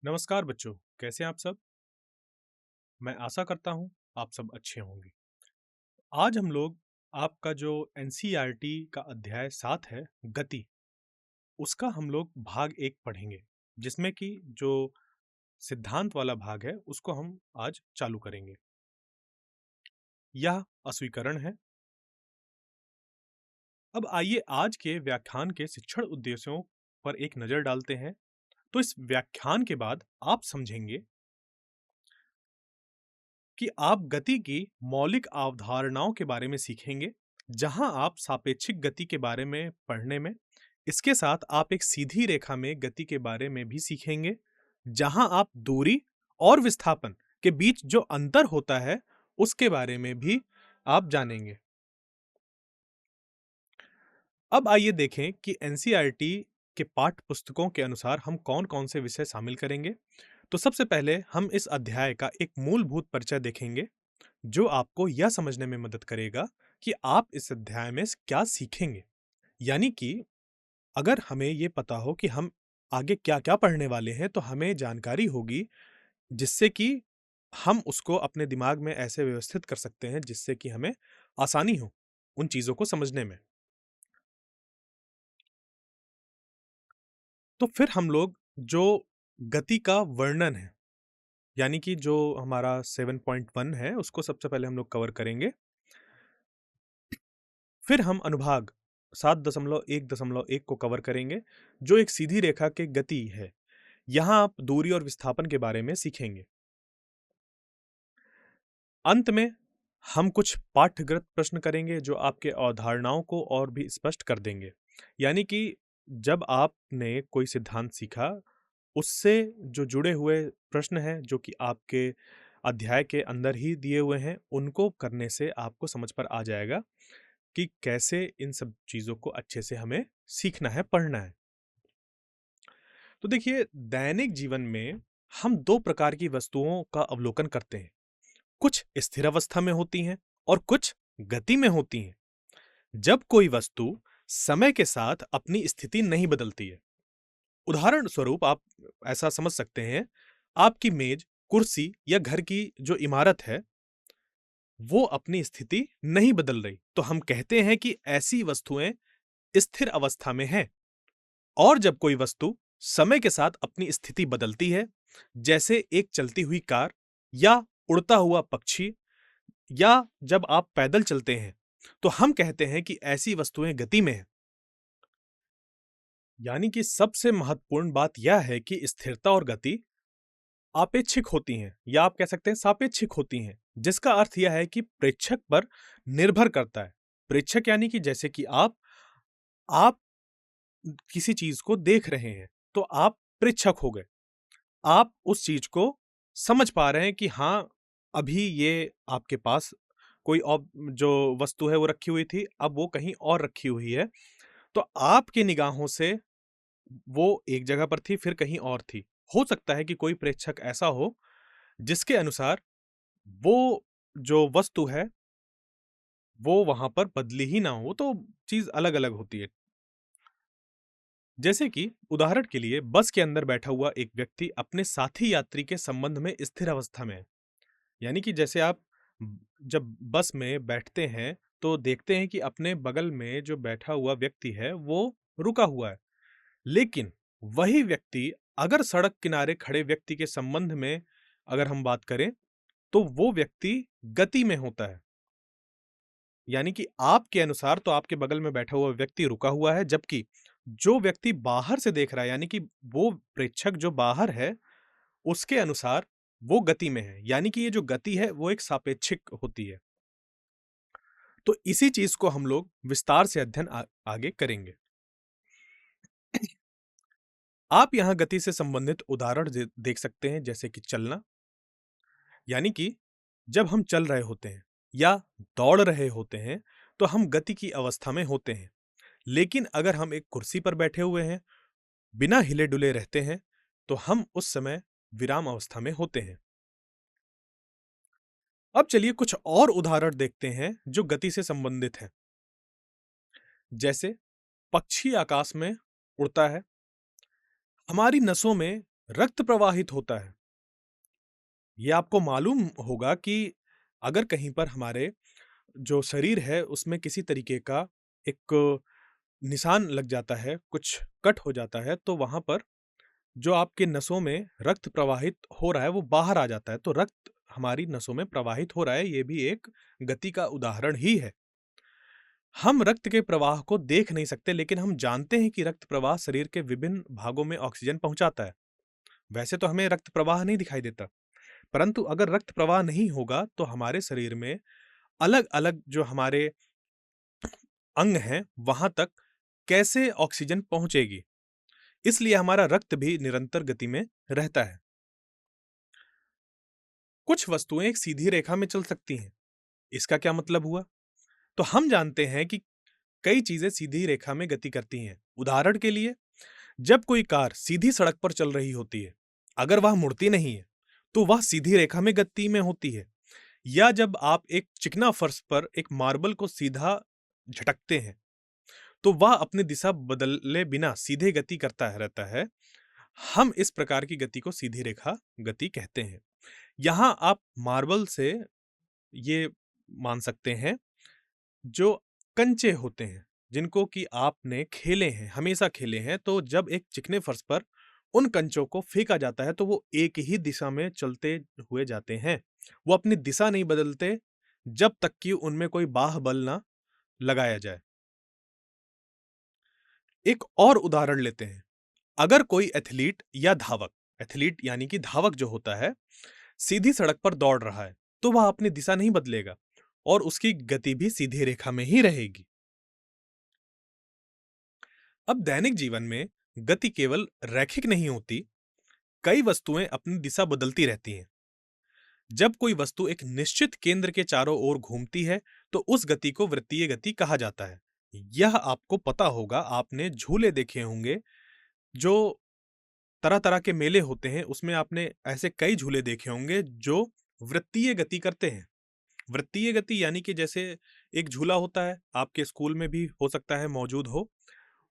नमस्कार बच्चों, कैसे हैं आप सब? मैं आशा करता हूँ आप सब अच्छे होंगे। आज हम लोग आपका जो एनसीईआरटी का अध्याय 7 है, गति, उसका हम लोग भाग 1 पढ़ेंगे, जिसमें कि जो सिद्धांत वाला भाग है, उसको हम आज चालू करेंगे। यह अस्वीकरण है। अब आइए आज के व्याख्यान के शिक्षण उद्देश्यों पर एक नज़र डालते हैं। तो इस व्याख्यान के बाद आप समझेंगे कि आप गति की मौलिक अवधारणाओं के बारे में सीखेंगे, जहां आप सापेक्षिक गति के बारे में पढ़ने में, इसके साथ आप एक सीधी रेखा में गति के बारे में भी सीखेंगे, जहां आप दूरी और विस्थापन के बीच जो अंतर होता है, उसके बारे में भी आप जानेंगे। अब आइए देखें कि एनसीईआरटी के पाठ्य पुस्तकों के अनुसार हम कौन-कौन से विषय शामिल करेंगे। तो सबसे पहले हम इस अध्याय का एक मूलभूत परिचय देखेंगे, जो आपको यह समझने में मदद करेगा कि आप इस अध्याय में क्या सीखेंगे। यानी कि अगर हमें ये पता हो कि हम आगे क्या-क्या पढ़ने वाले हैं, तो हमें जानकारी होगी, जिससे कि हम उसको अपने दिमाग में ऐसे व्यवस्थित कर सकते हैं, जिससे कि हमें आसानी हो उन चीज़ों को समझने में। तो फिर हम लोग जो गति का वर्णन है, यानी कि जो हमारा 7.1 है, उसको सबसे पहले हम लोग कवर करेंगे। फिर हम अनुभाग 7.1.1 को कवर करेंगे, जो एक सीधी रेखा की गति है। यहाँ आप दूरी और विस्थापन के बारे में सीखेंगे। अंत में हम कुछ पाठ्यगत प्रश्न करेंगे, जो आपके अवधारणाओं को और भी स्पष्ट कर देंगे। यानी कि जब आपने कोई सिद्धांत सीखा, उससे जो जुड़े हुए प्रश्न हैं, जो कि आपके अध्याय के अंदर ही दिए हुए हैं, उनको करने से आपको समझ पर आ जाएगा कि कैसे इन सब चीज़ों को अच्छे से हमें सीखना है, पढ़ना है। तो देखिए, दैनिक जीवन में हम 2 प्रकार की वस्तुओं का अवलोकन करते हैं। कुछ स्थिर अवस्था में होती हैं और कुछ गति में होती हैं। जब कोई वस्तु समय के साथ अपनी स्थिति नहीं बदलती है। उदाहरण स्वरूप आप ऐसा समझ सकते हैं, आपकी मेज, कुर्सी या घर की जो इमारत है, वो अपनी स्थिति नहीं बदल रही। तो हम कहते हैं कि ऐसी वस्तुएँ स्थिर अवस्था में हैं। और जब कोई वस्तु समय के साथ अपनी स्थिति बदलती है, जैसे एक चलती हुई कार या उड़ता हुआ पक्षी, या जब आप पैदल चलते हैं, तो हम कहते हैं कि ऐसी वस्तुएं गति में हैं। यानी कि सबसे महत्वपूर्ण बात यह है कि स्थिरता और गति आपेक्षिक होती हैं, या आप कह सकते हैं सापेक्षिक होती हैं, जिसका अर्थ यह है कि प्रेक्षक पर निर्भर करता है। प्रेक्षक यानी कि जैसे कि आप किसी चीज को देख रहे हैं, तो आप प्रेक्षक हो गए। आप उस चीज को समझ पा रहे हैं कि हाँ, अभी ये आपके पास कोई जो वस्तु है वो रखी हुई थी, अब वो कहीं और रखी हुई है। तो आपकी निगाहों से वो एक जगह पर थी, फिर कहीं और थी। हो सकता है कि कोई प्रेक्षक ऐसा हो, जिसके अनुसार वो जो वस्तु है, वो वहाँ पर बदली ही ना हो, तो चीज़ अलग-अलग होती है। जैसे कि उदाहरण के लिए बस के अंदर बैठा हुआ एक व्यक्ति अपने साथी यात्री के संबंध में स्थिर अवस्था में है। यानी कि जैसे आप जब बस में बैठते हैं, तो देखते हैं कि अपने बगल में जो बैठा हुआ व्यक्ति है, वो रुका हुआ है। लेकिन वही व्यक्ति अगर सड़क किनारे खड़े व्यक्ति के संबंध में अगर हम बात करें, तो वो व्यक्ति गति में होता है। यानी कि आपके अनुसार तो आपके बगल में बैठा हुआ व्यक्ति रुका हुआ है, जबकि जो व्यक्ति बाहर से देख रहा है, यानी कि वो प्रेक्षक जो बाहर है, उसके अनुसार वो गति में है। यानी कि ये जो गति है, वो एक सापेक्षिक होती है। तो इसी चीज़ को हम लोग विस्तार से अध्ययन आगे करेंगे। आप यहाँ गति से संबंधित उदाहरण देख सकते हैं, जैसे कि चलना। यानी कि जब हम चल रहे होते हैं या दौड़ रहे होते हैं, तो हम गति की अवस्था में होते हैं। लेकिन अगर हम एक कुर्सी पर बैठे हुए हैं, बिना हिले-डुले रहते हैं, तो हम उस समय विराम अवस्था में होते हैं। अब चलिए कुछ और उदाहरण देखते हैं, जो गति से संबंधित हैं। जैसे पक्षी आकाश में उड़ता है, हमारी नसों में रक्त प्रवाहित होता है। ये आपको मालूम होगा कि अगर कहीं पर हमारे जो शरीर है उसमें किसी तरीके का एक निशान लग जाता है, कुछ कट हो जाता है, तो वहाँ पर जो आपके नसों में रक्त प्रवाहित हो रहा है वो बाहर आ जाता है। तो रक्त हमारी नसों में प्रवाहित हो रहा है, ये भी एक गति का उदाहरण ही है। हम रक्त के प्रवाह को देख नहीं सकते, लेकिन हम जानते हैं कि रक्त प्रवाह शरीर के विभिन्न भागों में ऑक्सीजन पहुंचाता है। वैसे तो हमें रक्त प्रवाह नहीं दिखाई देता, परंतु अगर रक्त प्रवाह नहीं होगा तो हमारे शरीर में अलग-अलग जो हमारे अंग हैं, वहां तक कैसे ऑक्सीजन पहुंचेगी? इसलिए हमारा रक्त भी निरंतर गति में रहता है। कुछ वस्तुएं एक सीधी रेखा में चल सकती हैं। इसका क्या मतलब हुआ? तो हम जानते हैं कि कई चीजें सीधी रेखा में गति करती हैं। उदाहरण के लिए, जब कोई कार सीधी सड़क पर चल रही होती है, अगर वह मुड़ती नहीं है, तो वह सीधी रेखा में गति में होती है। या जब आप एक चिकना फर्श पर एक मार्बल को सीधा झटकते हैं, तो वह अपनी दिशा बदले बिना सीधे गति करता रहता है। हम इस प्रकार की गति को सीधी रेखा गति कहते हैं। यहाँ आप मार्बल से ये मान सकते हैं, जो कंचे होते हैं, जिनको कि आपने खेले हैं, हमेशा खेले हैं, तो जब एक चिकने फर्श पर उन कंचों को फेंका जाता है, तो वो एक ही दिशा में चलते हुए जाते हैं। वो अपनी दिशा नहीं बदलते, जब तक कि उनमें कोई बाह्य बल ना लगाया जाए। एक और उदाहरण लेते हैं। अगर कोई एथलीट यानी कि धावक जो होता है, सीधी सड़क पर दौड़ रहा है, तो वह अपनी दिशा नहीं बदलेगा और उसकी गति भी सीधी रेखा में ही रहेगी। अब दैनिक जीवन में गति केवल रैखिक नहीं होती, कई वस्तुएं अपनी दिशा बदलती रहती हैं। जब कोई वस्तु एक निश्चित केंद्र के चारों ओर घूमती है, तो उस गति को वृत्तीय गति कहा जाता है। यह आपको पता होगा, आपने झूले देखे होंगे, जो तरह-तरह के मेले होते हैं, उसमें आपने ऐसे कई झूले देखे होंगे जो वृत्तीय गति करते हैं। वृत्तीय गति यानी कि जैसे एक झूला होता है, आपके स्कूल में भी हो सकता है मौजूद हो।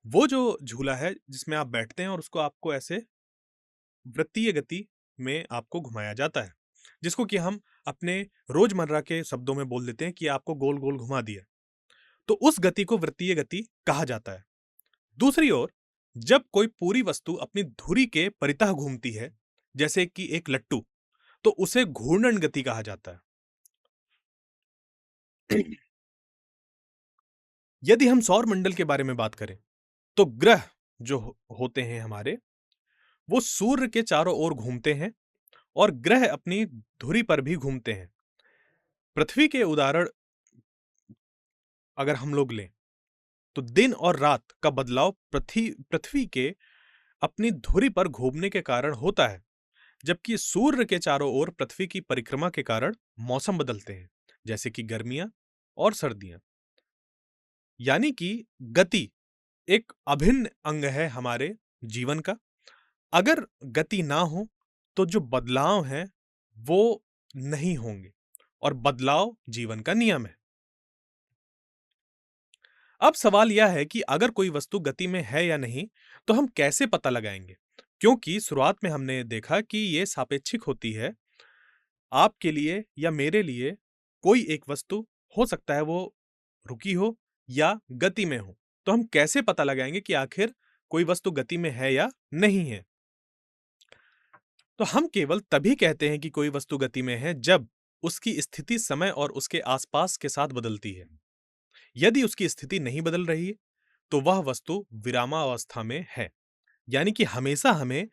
वो जो झूला है जिसमें आप बैठते हैं और उसको आपको ऐसे वृत्तीय गति में आपको घुमाया जाता है, जिसको कि हम अपने रोजमर्रा के शब्दों में बोल देते हैं कि आपको गोल-गोल घुमा दिया। तो उस गति को वृत्तीय गति कहा जाता है। दूसरी ओर, जब कोई पूरी वस्तु अपनी धुरी के परितः घूमती है, जैसे कि एक लट्टू, तो उसे घूर्णन गति कहा जाता है। यदि हम सौर मंडल के बारे में बात करें, तो ग्रह जो होते हैं हमारे, वो सूर्य के चारों ओर घूमते हैं और ग्रह अपनी धुरी पर भी घूमते हैं। पृथ्वी के उदाहरण अगर हम लोग लें, तो दिन और रात का बदलाव पृथ्वी के अपनी धुरी पर घूमने के कारण होता है, जबकि सूर्य के चारों ओर पृथ्वी की परिक्रमा के कारण मौसम बदलते हैं, जैसे कि गर्मियां और सर्दियां। यानी कि गति एक अभिन्न अंग है हमारे जीवन का। अगर गति ना हो, तो जो बदलाव हैं, वो नहीं होंगे और बदलाव जीवन का नियम है। अब सवाल यह है कि अगर कोई वस्तु गति में है या नहीं, तो हम कैसे पता लगाएंगे? क्योंकि शुरुआत में हमने देखा कि ये सापेक्षिक होती है। आपके लिए या मेरे लिए कोई एक वस्तु हो सकता है वो रुकी हो या गति में हो। तो हम कैसे पता लगाएंगे कि आखिर कोई वस्तु गति में है या नहीं है? तो हम केवल तभी कहते हैं कि कोई वस्तु गति में है जब उसकी स्थिति समय और उसके आसपास के साथ बदलती है। यदि उसकी स्थिति नहीं बदल रही है, तो वह वस्तु विरामावस्था में है। यानी कि हमेशा हमें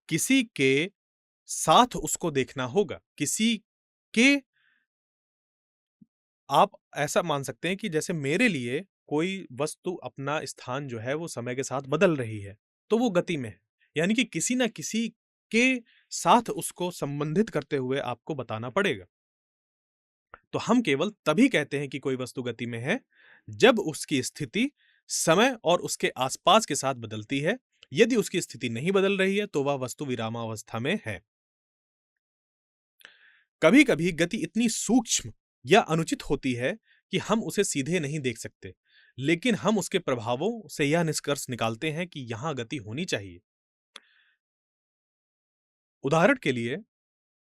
किसी के साथ उसको देखना होगा। किसी के आप ऐसा मान सकते हैं कि जैसे मेरे लिए कोई वस्तु अपना स्थान जो है वो समय के साथ बदल रही है, तो वो गति में है। यानी कि किसी न किसी के साथ उसको संबंधित करते हुए आपको बताना पड़ेगा। तो हम केवल तभी कहते हैं कि कोई वस्तु गति में है, जब उसकी स्थिति समय और उसके आसपास के साथ बदलती है। यदि उसकी स्थिति नहीं बदल रही है, तो वह वस्तु विरामावस्था में है। कभी-कभी गति इतनी सूक्ष्म या अनुचित होती है कि हम उसे सीधे नहीं देख सकते, लेकिन हम उसके प्रभावों से यह निष्कर्ष निकालते हैं कि यहाँ गति होनी चाहिए। उदाहरण के लिए,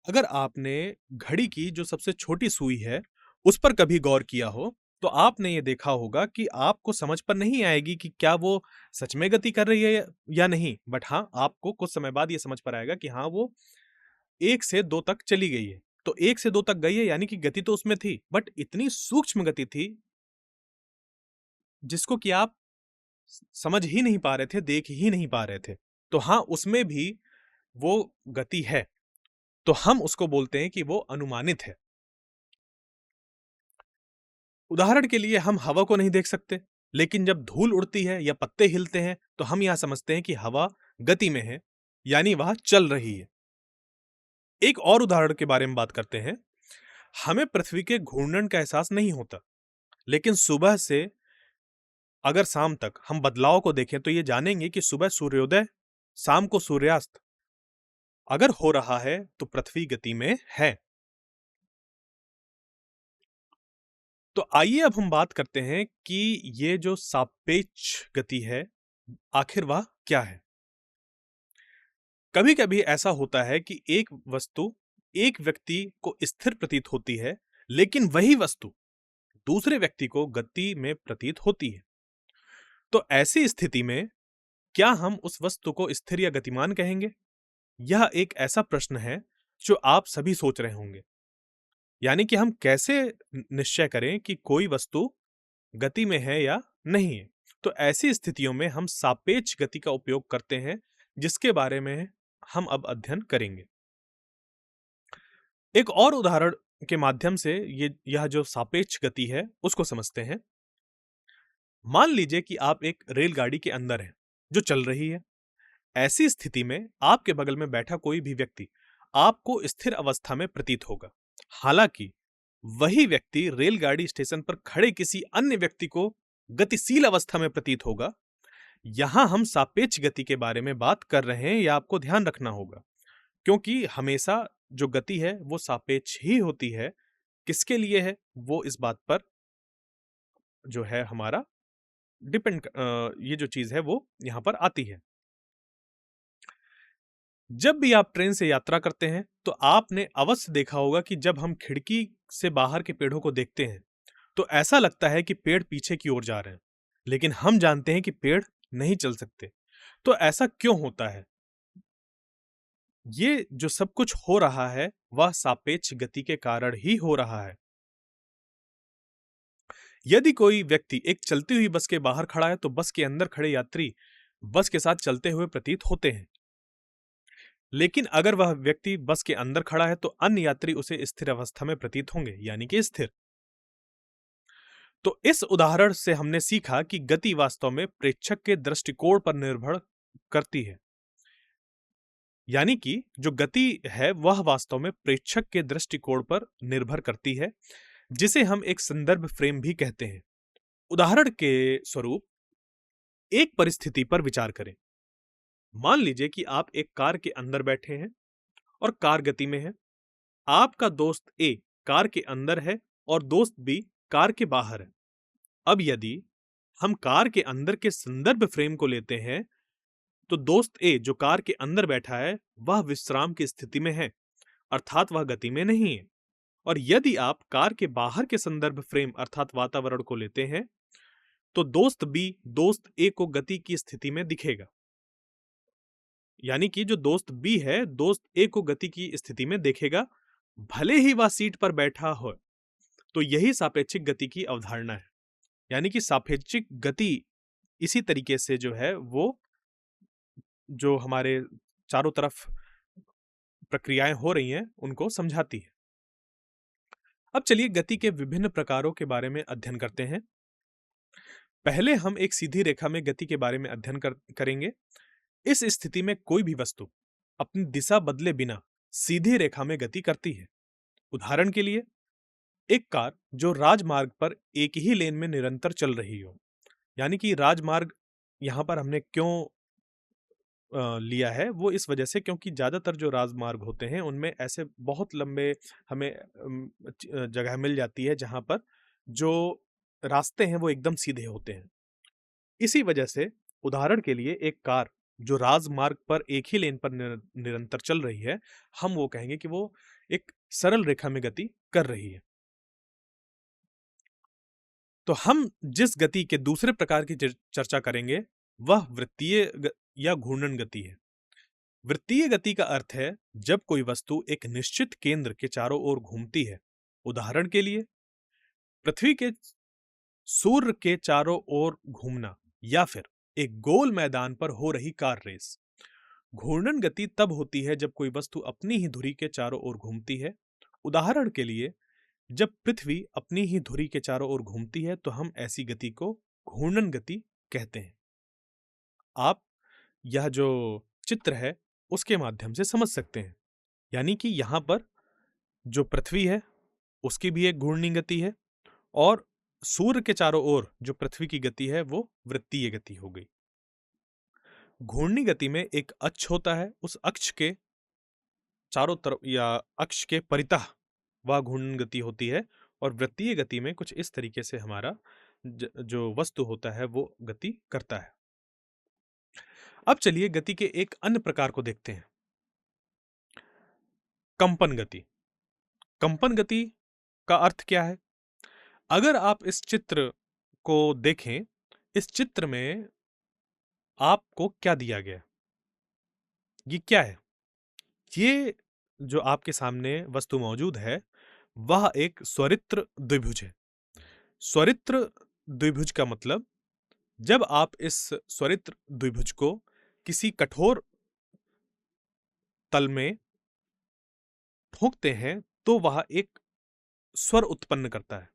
अगर आपने घड़ी की जो सबसे छोटी सुई है, उस पर कभी गौर किया हो, तो आपने ये देखा होगा कि आपको समझ पर नहीं आएगी कि क्या वो सच में गति कर रही है या नहीं। बट हाँ, आपको कुछ समय बाद ये समझ पर आएगा कि हाँ, वो 1 से 2 तक चली गई है। तो 1 से 2 तक गई है यानी कि गति तो उसमें थी, बट इतनी सूक्ष्म गति थी, जिसको कि आप समझ ही नहीं पा रहे थे, देख ही नहीं पा रहे थे। तो हाँ, उसमें भी वो गति है। तो हम उसको बोलते हैं कि वो अनुमानित है। उदाहरण के लिए हम हवा को नहीं देख सकते, लेकिन जब धूल उड़ती है या पत्ते हिलते हैं, तो हम यह समझते हैं कि हवा गति में है, यानी वह चल रही है। एक और उदाहरण के बारे में बात करते हैं। हमें पृथ्वी के घूर्णन का एहसास नहीं होता, लेकिन सुबह से अगर शाम तक हम बदलाव को देखें तो ये जानेंगे कि सुबह सूर्योदय, शाम को सूर्यास्त अगर हो रहा है तो पृथ्वी गति में है। तो आइए अब हम बात करते हैं कि ये जो सापेक्ष गति है, आखिर वह क्या है? कभी-कभी ऐसा होता है कि एक वस्तु एक व्यक्ति को स्थिर प्रतीत होती है, लेकिन वही वस्तु दूसरे व्यक्ति को गति में प्रतीत होती है। तो ऐसी स्थिति में क्या हम उस वस्तु को स्थिर या गतिमान कहेंगे? यह एक ऐसा प्रश्न है जो आप सभी सोच रहे होंगे। यानी कि हम कैसे निश्चय करें कि कोई वस्तु गति में है या नहीं है? तो ऐसी स्थितियों में हम सापेक्ष गति का उपयोग करते हैं, जिसके बारे में हम अब अध्ययन करेंगे। एक और उदाहरण के माध्यम से यह जो सापेक्ष गति है, उसको समझते हैं। मान लीजिए कि आप एक रेलगाड़ी के अंदर हैं, जो चल रही है। ऐसी स्थिति में आपके बगल में बैठा कोई भी व्यक्ति आपको स्थिर अवस्था में प्रतीत होगा। हालांकि वही व्यक्ति रेलगाड़ी स्टेशन पर खड़े किसी अन्य व्यक्ति को गतिशील अवस्था में प्रतीत होगा। यहां हम सापेक्ष गति के बारे में बात कर रहे हैं, यह आपको ध्यान रखना होगा, क्योंकि हमेशा जो गति है वो सापेक्ष ही होती है। किसके लिए है वो इस बात पर जो है हमारा ये जो चीज है वो यहां पर आती है। जब भी आप ट्रेन से यात्रा करते हैं तो आपने अवश्य देखा होगा कि जब हम खिड़की से बाहर के पेड़ों को देखते हैं तो ऐसा लगता है कि पेड़ पीछे की ओर जा रहे हैं, लेकिन हम जानते हैं कि पेड़ नहीं चल सकते। तो ऐसा क्यों होता है? ये जो सब कुछ हो रहा है वह सापेक्ष गति के कारण ही हो रहा है। यदि कोई व्यक्ति एक चलती हुई बस के बाहर खड़ा है तो बस के अंदर खड़े यात्री बस के साथ चलते हुए प्रतीत होते हैं, लेकिन अगर वह व्यक्ति बस के अंदर खड़ा है तो अन्य यात्री उसे स्थिर अवस्था में प्रतीत होंगे, यानी कि स्थिर। तो इस उदाहरण से हमने सीखा कि गति वास्तव में प्रेक्षक के दृष्टिकोण पर निर्भर करती है। यानी कि जो गति है वह वास्तव में प्रेक्षक के दृष्टिकोण पर निर्भर करती है, जिसे हम एक संदर्भ फ्रेम भी कहते हैं। उदाहरण के स्वरूप एक परिस्थिति पर विचार करें। मान लीजिए कि आप एक कार के अंदर बैठे हैं और कार गति में है। आपका दोस्त ए कार के अंदर है और दोस्त बी कार के बाहर है। अब यदि हम कार के अंदर के संदर्भ फ्रेम को लेते हैं तो दोस्त ए जो कार के अंदर बैठा है वह विश्राम की स्थिति में है, अर्थात वह गति में नहीं है। और यदि आप कार के बाहर के संदर्भ फ्रेम अर्थात वातावरण को लेते हैं तो दोस्त बी दोस्त ए को गति की स्थिति में दिखेगा। यानी कि जो दोस्त बी है दोस्त ए को गति की स्थिति में देखेगा, भले ही वह सीट पर बैठा हो। तो यही सापेक्षिक गति की अवधारणा है। यानी कि सापेक्षिक गति इसी तरीके से जो है वो जो हमारे चारों तरफ प्रक्रियाएं हो रही हैं उनको समझाती है। अब चलिए गति के विभिन्न प्रकारों के बारे में अध्ययन करते हैं। पहले हम एक सीधी रेखा में गति के बारे में अध्ययन करेंगे। इस स्थिति में कोई भी वस्तु अपनी दिशा बदले बिना सीधी रेखा में गति करती है। उदाहरण के लिए एक कार जो राजमार्ग पर एक ही लेन में निरंतर चल रही हो। यानी कि राजमार्ग यहां पर हमने क्यों लिया है वो इस वजह से क्योंकि ज्यादातर जो राजमार्ग होते हैं उनमें ऐसे बहुत लंबे हमें जगह मिल जाती है जहां पर जो रास्ते हैं वो एकदम सीधे होते हैं। इसी वजह से उदाहरण के लिए एक कार जो राजमार्ग पर एक ही लेन पर निरंतर चल रही है, हम वो कहेंगे कि वो एक सरल रेखा में गति कर रही है। तो हम जिस गति के दूसरे प्रकार की चर्चा करेंगे, वह वृत्तीय या घूर्णन गति है। वृत्तीय गति का अर्थ है जब कोई वस्तु एक निश्चित केंद्र के चारों ओर घूमती है। उदाहरण के लिए पृथ्वी के सूर्य के चारों ओर घूमना या फिर एक गोल मैदान पर हो रही कार रेस। घूर्णन गति तब होती है जब कोई वस्तु अपनी ही धुरी के चारों ओर घूमती है। उदाहरण के लिए जब पृथ्वी अपनी ही धुरी के चारों ओर घूमती है तो हम ऐसी गति को घूर्णन गति कहते हैं। आप यह जो चित्र है उसके माध्यम से समझ सकते हैं, यानी कि यहां पर जो पृथ्वी है उसकी भी एक घूर्णी गति है और सूर्य के चारों ओर जो पृथ्वी की गति है वो वृत्तीय गति हो गई। घूर्णी गति में एक अक्ष होता है, उस अक्ष के चारों तरफ या अक्ष के परितः वह घूर्णन गति होती है, और वृत्तीय गति में कुछ इस तरीके से हमारा जो वस्तु होता है वो गति करता है। अब चलिए गति के एक अन्य प्रकार को देखते हैं, कंपन गति। कंपन गति का अर्थ क्या है? अगर आप इस चित्र को देखें, इस चित्र में आपको क्या दिया गया? ये क्या है? ये जो आपके सामने वस्तु मौजूद है वह एक स्वरित्र द्विभुज है। स्वरित्र द्विभुज का मतलब जब आप इस स्वरित्र द्विभुज को किसी कठोर तल में ठोकते हैं तो वह एक स्वर उत्पन्न करता है।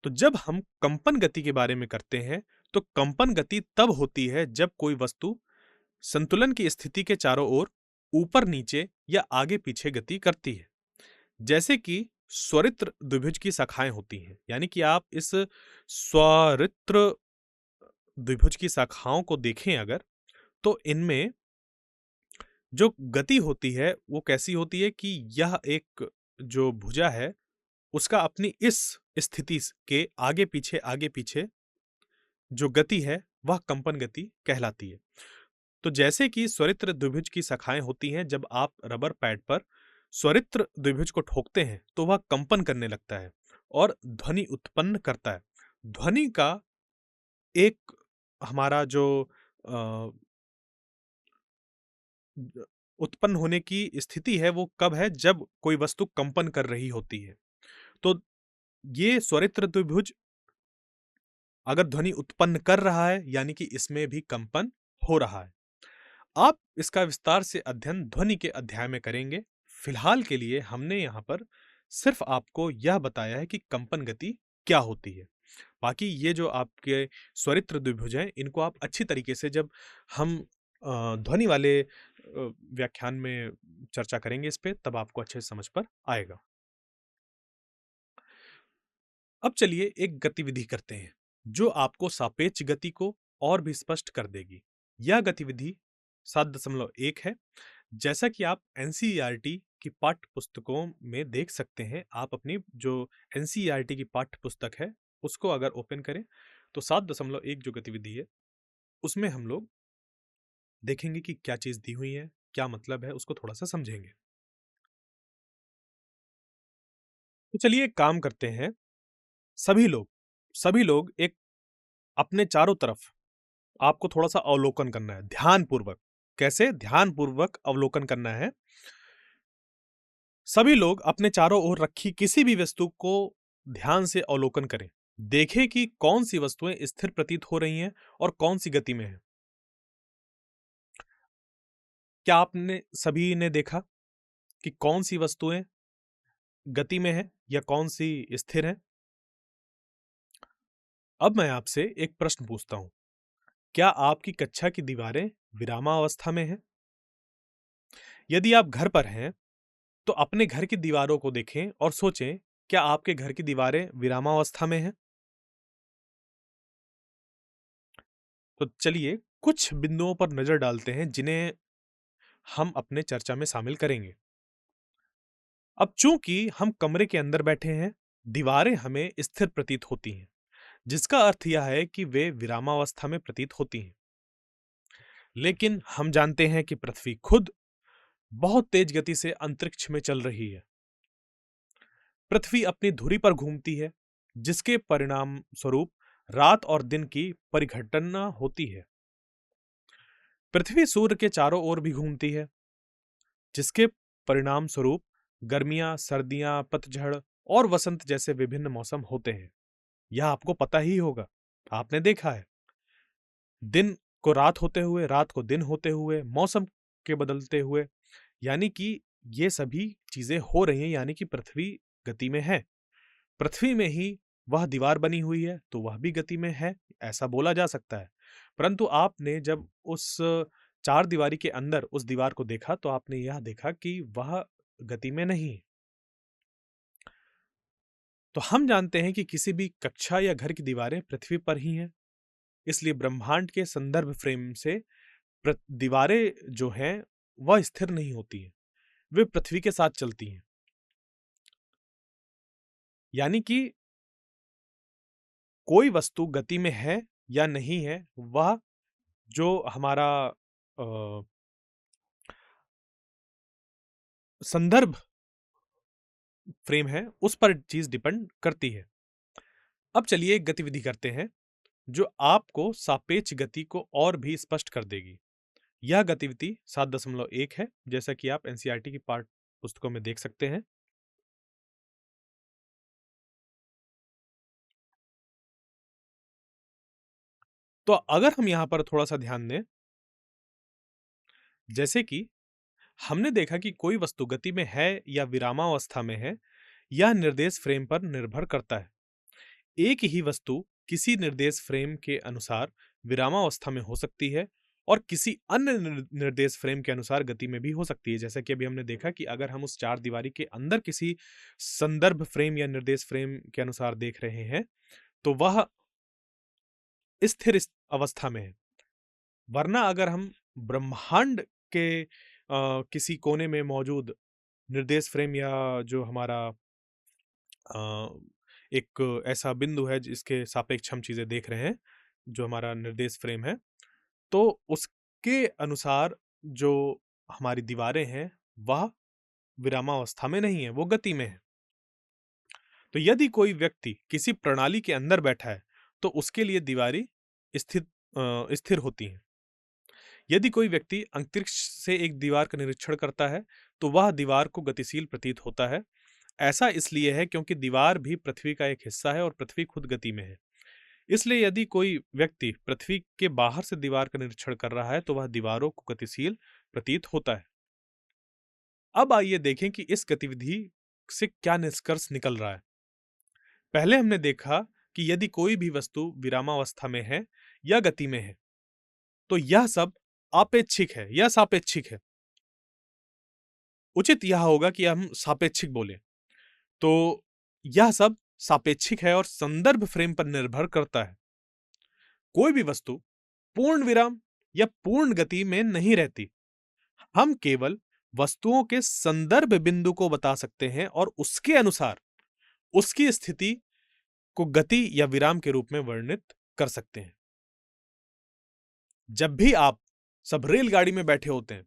तो जब हम कंपन गति के बारे में करते हैं तो कंपन गति तब होती है जब कोई वस्तु संतुलन की स्थिति के चारों ओर ऊपर नीचे या आगे पीछे गति करती है। जैसे कि स्वरित्र द्विभुज की शाखाएं होती हैं, यानी कि आप इस स्वरित्र द्विभुज की शाखाओं को देखें अगर, तो इनमें जो गति होती है वो कैसी होती है कि यह एक जो भुजा है उसका अपनी इस स्थिति के आगे पीछे जो गति है वह कंपन गति कहलाती है। तो जैसे कि स्वरित्र द्विभुज की शाखाएं होती हैं, जब आप रबर पैड पर स्वरित्र द्विभुज को ठोकते हैं तो वह कंपन करने लगता है और ध्वनि उत्पन्न करता है। ध्वनि का एक हमारा जो उत्पन्न होने की स्थिति है वो कब है? जब कोई वस्तु कंपन कर रही होती है। तो ये स्वरित्र द्विभुज अगर ध्वनि उत्पन्न कर रहा है यानी कि इसमें भी कंपन हो रहा है। आप इसका विस्तार से अध्ययन ध्वनि के अध्याय में करेंगे। फिलहाल के लिए हमने यहाँ पर सिर्फ आपको यह बताया है कि कंपन गति क्या होती है। बाकी ये जो आपके स्वरित्र द्विभुज हैं इनको आप अच्छी तरीके से जब हम ध्वनि वाले व्याख्यान में चर्चा करेंगे इस पे, तब आपको अच्छे से समझ पर आएगा। अब चलिए एक गतिविधि करते हैं जो आपको सापेक्ष गति को और भी स्पष्ट कर देगी। यह गतिविधि 7.1 है। जैसा कि आप एनसीईआरटी की पाठ्य पुस्तकों में देख सकते हैं, आप अपनी जो एनसीईआरटी की पाठ्य पुस्तक है उसको अगर ओपन करें तो 7.1 जो गतिविधि है उसमें हम लोग देखेंगे कि क्या चीज दी हुई है, क्या मतलब है, उसको थोड़ा सा समझेंगे। तो चलिए एक काम करते हैं, सभी लोग एक अपने चारों तरफ आपको थोड़ा सा अवलोकन करना है ध्यानपूर्वक। कैसे? ध्यानपूर्वक अवलोकन करना है। सभी लोग अपने चारों ओर रखी किसी भी वस्तु को ध्यान से अवलोकन करें। देखें कि कौन सी वस्तुएं स्थिर प्रतीत हो रही हैं और कौन सी गति में है। क्या आपने सभी ने देखा कि कौन सी वस्तुएं गति में है या कौन सी स्थिर है? अब मैं आपसे एक प्रश्न पूछता हूं, क्या आपकी कक्षा की दीवारें विरामावस्था में हैं? यदि आप घर पर हैं तो अपने घर की दीवारों को देखें और सोचें, क्या आपके घर की दीवारें विरामावस्था में हैं? तो चलिए कुछ बिंदुओं पर नजर डालते हैं जिन्हें हम अपने चर्चा में शामिल करेंगे। अब चूंकि हम कमरे के अंदर बैठे हैं, दीवारें हमें स्थिर प्रतीत होती हैं, जिसका अर्थ यह है कि वे विरामावस्था में प्रतीत होती हैं। लेकिन हम जानते हैं कि पृथ्वी खुद बहुत तेज गति से अंतरिक्ष में चल रही है। पृथ्वी अपनी धुरी पर घूमती है, जिसके परिणाम स्वरूप रात और दिन की परिघटना होती है। पृथ्वी सूर्य के चारों ओर भी घूमती है, जिसके परिणाम स्वरूप गर्मियां, सर्दियां, पतझड़ और वसंत जैसे विभिन्न मौसम होते हैं। यह आपको पता ही होगा, आपने देखा है। दिन को रात होते हुए, रात को दिन होते हुए, मौसम के बदलते हुए, यानी कि ये सभी चीजें हो रही हैं, यानी कि पृथ्वी गति में है। पृथ्वी में ही वह दीवार बनी हुई है, तो वह भी गति में है, ऐसा बोला जा सकता है। परंतु आपने जब उस चार दीवारी के अंदर उस दीवार को देखा, तो आपने यह देखा कि वह गति में नहीं है। तो हम जानते हैं कि किसी भी कक्षा या घर की दीवारें पृथ्वी पर ही हैं, इसलिए ब्रह्मांड के संदर्भ फ्रेम से दीवारें जो हैं वह स्थिर नहीं होती हैं, वे पृथ्वी के साथ चलती हैं। यानी कि कोई वस्तु गति में है या नहीं है, वह जो हमारा अ, संदर्भ फ्रेम है उस पर चीज डिपेंड करती है। अब चलिए एक गतिविधि करते हैं जो आपको सापेक्ष गति को और भी स्पष्ट कर देगी। यह गतिविधि 7.1 है, जैसा कि आप एनसीईआरटी की पाठ पुस्तकों में देख सकते हैं। तो अगर हम यहां पर थोड़ा सा ध्यान दें, जैसे कि हमने देखा कि कोई वस्तु गति में है या विरामावस्था में है, यह निर्देश फ्रेम पर निर्भर करता है। एक ही वस्तु किसी निर्देश फ्रेम के अनुसार विरामावस्था में हो सकती है और किसी अन्य निर्देश फ्रेम के अनुसार गति में भी हो सकती है। जैसा कि अभी हमने देखा कि अगर हम उस चार दीवारी के अंदर किसी संदर्भ फ्रेम या निर्देश फ्रेम के अनुसार देख रहे हैं, तो वह स्थिर अवस्था में है। वरना अगर हम ब्रह्मांड के किसी कोने में मौजूद निर्देश फ्रेम या जो हमारा एक ऐसा बिंदु है जिसके सापेक्ष हम चीजें देख रहे हैं, जो हमारा निर्देश फ्रेम है, तो उसके अनुसार जो हमारी दीवारें हैं वह विरामावस्था में नहीं है, वो गति में है। तो यदि कोई व्यक्ति किसी प्रणाली के अंदर बैठा है, तो उसके लिए दीवारें स्थिर होती हैं। यदि कोई व्यक्ति अंतरिक्ष से एक दीवार का निरीक्षण करता है, तो वह दीवार को गतिशील प्रतीत होता है। ऐसा इसलिए है क्योंकि दीवार भी पृथ्वी का एक हिस्सा है और पृथ्वी खुद गति में है। इसलिए यदि कोई व्यक्ति पृथ्वी के बाहर से दीवार का निरीक्षण कर रहा है, तो वह दीवारों को गतिशील प्रतीत होता है। अब आइए देखें कि इस गतिविधि से क्या निष्कर्ष निकल रहा है। पहले हमने देखा कि यदि कोई भी वस्तु विरामावस्था में है या गति में है, तो यह सब आपेक्षिक है या सापेक्षिक है। उचित यह होगा कि हम सापेक्षिक बोलें। तो यह सब सापेक्षिक है और संदर्भ फ्रेम पर निर्भर करता है। कोई भी वस्तु पूर्ण विराम या पूर्ण गति में नहीं रहती। हम केवल वस्तुओं के संदर्भ बिंदु को बता सकते हैं और उसके अनुसार उसकी स्थिति को गति या विराम के रूप में वर्णित कर सकते हैं। जब भी आप सब रेलगाड़ी में बैठे होते हैं,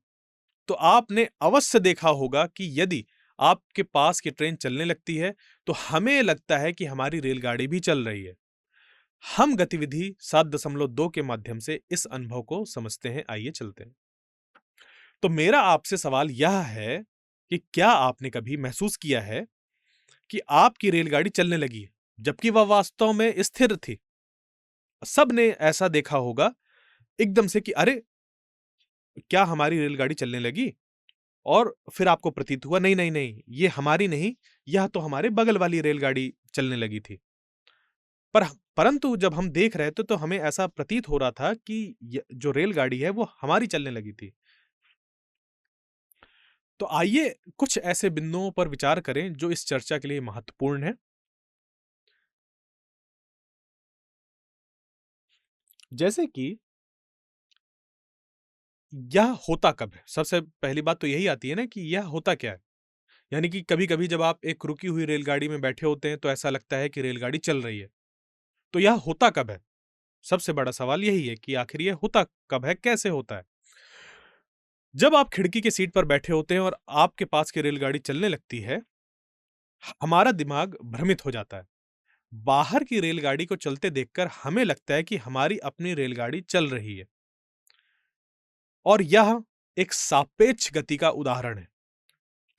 तो आपने अवश्य देखा होगा कि यदि आपके पास की ट्रेन चलने लगती है, तो हमें लगता है कि हमारी रेलगाड़ी भी चल रही है। हम गतिविधि 7.2 के माध्यम से इस अनुभव को समझते हैं। आइए चलते हैं। तो मेरा आपसे सवाल यह है कि क्या आपने कभी महसूस किया है कि आपकी रेलगाड़ी चलने लगी है, जबकि वह वास्तव में स्थिर थी? सबने ऐसा देखा होगा एकदम से कि अरे, क्या हमारी रेलगाड़ी चलने लगी? और फिर आपको प्रतीत हुआ नहीं, नहीं, नहीं, ये हमारी नहीं, यह तो हमारे बगल वाली रेलगाड़ी चलने लगी थी। परंतु जब हम देख रहे थे, तो हमें ऐसा प्रतीत हो रहा था कि जो रेलगाड़ी है वो हमारी चलने लगी थी। तो आइए कुछ ऐसे बिंदुओं पर विचार करें जो इस चर्चा के लिए महत्वपूर्ण है। जैसे कि यह होता कब है? सबसे पहली बात तो यही आती है ना कि यह होता क्या है? यानी कि कभी-कभी जब आप एक रुकी हुई रेलगाड़ी में बैठे होते हैं, तो ऐसा लगता है कि रेलगाड़ी चल रही है। तो यह होता कब है? सबसे बड़ा सवाल यही है कि आखिर ये होता कब है, कैसे होता है? जब आप खिड़की की सीट पर बैठे होते हैं और आपके पास की रेलगाड़ी चलने लगती है, हमारा दिमाग भ्रमित हो जाता है। बाहर की रेलगाड़ी को चलते देखकर हमें लगता है कि हमारी अपनी रेलगाड़ी चल रही है और यह एक सापेक्ष गति का उदाहरण है।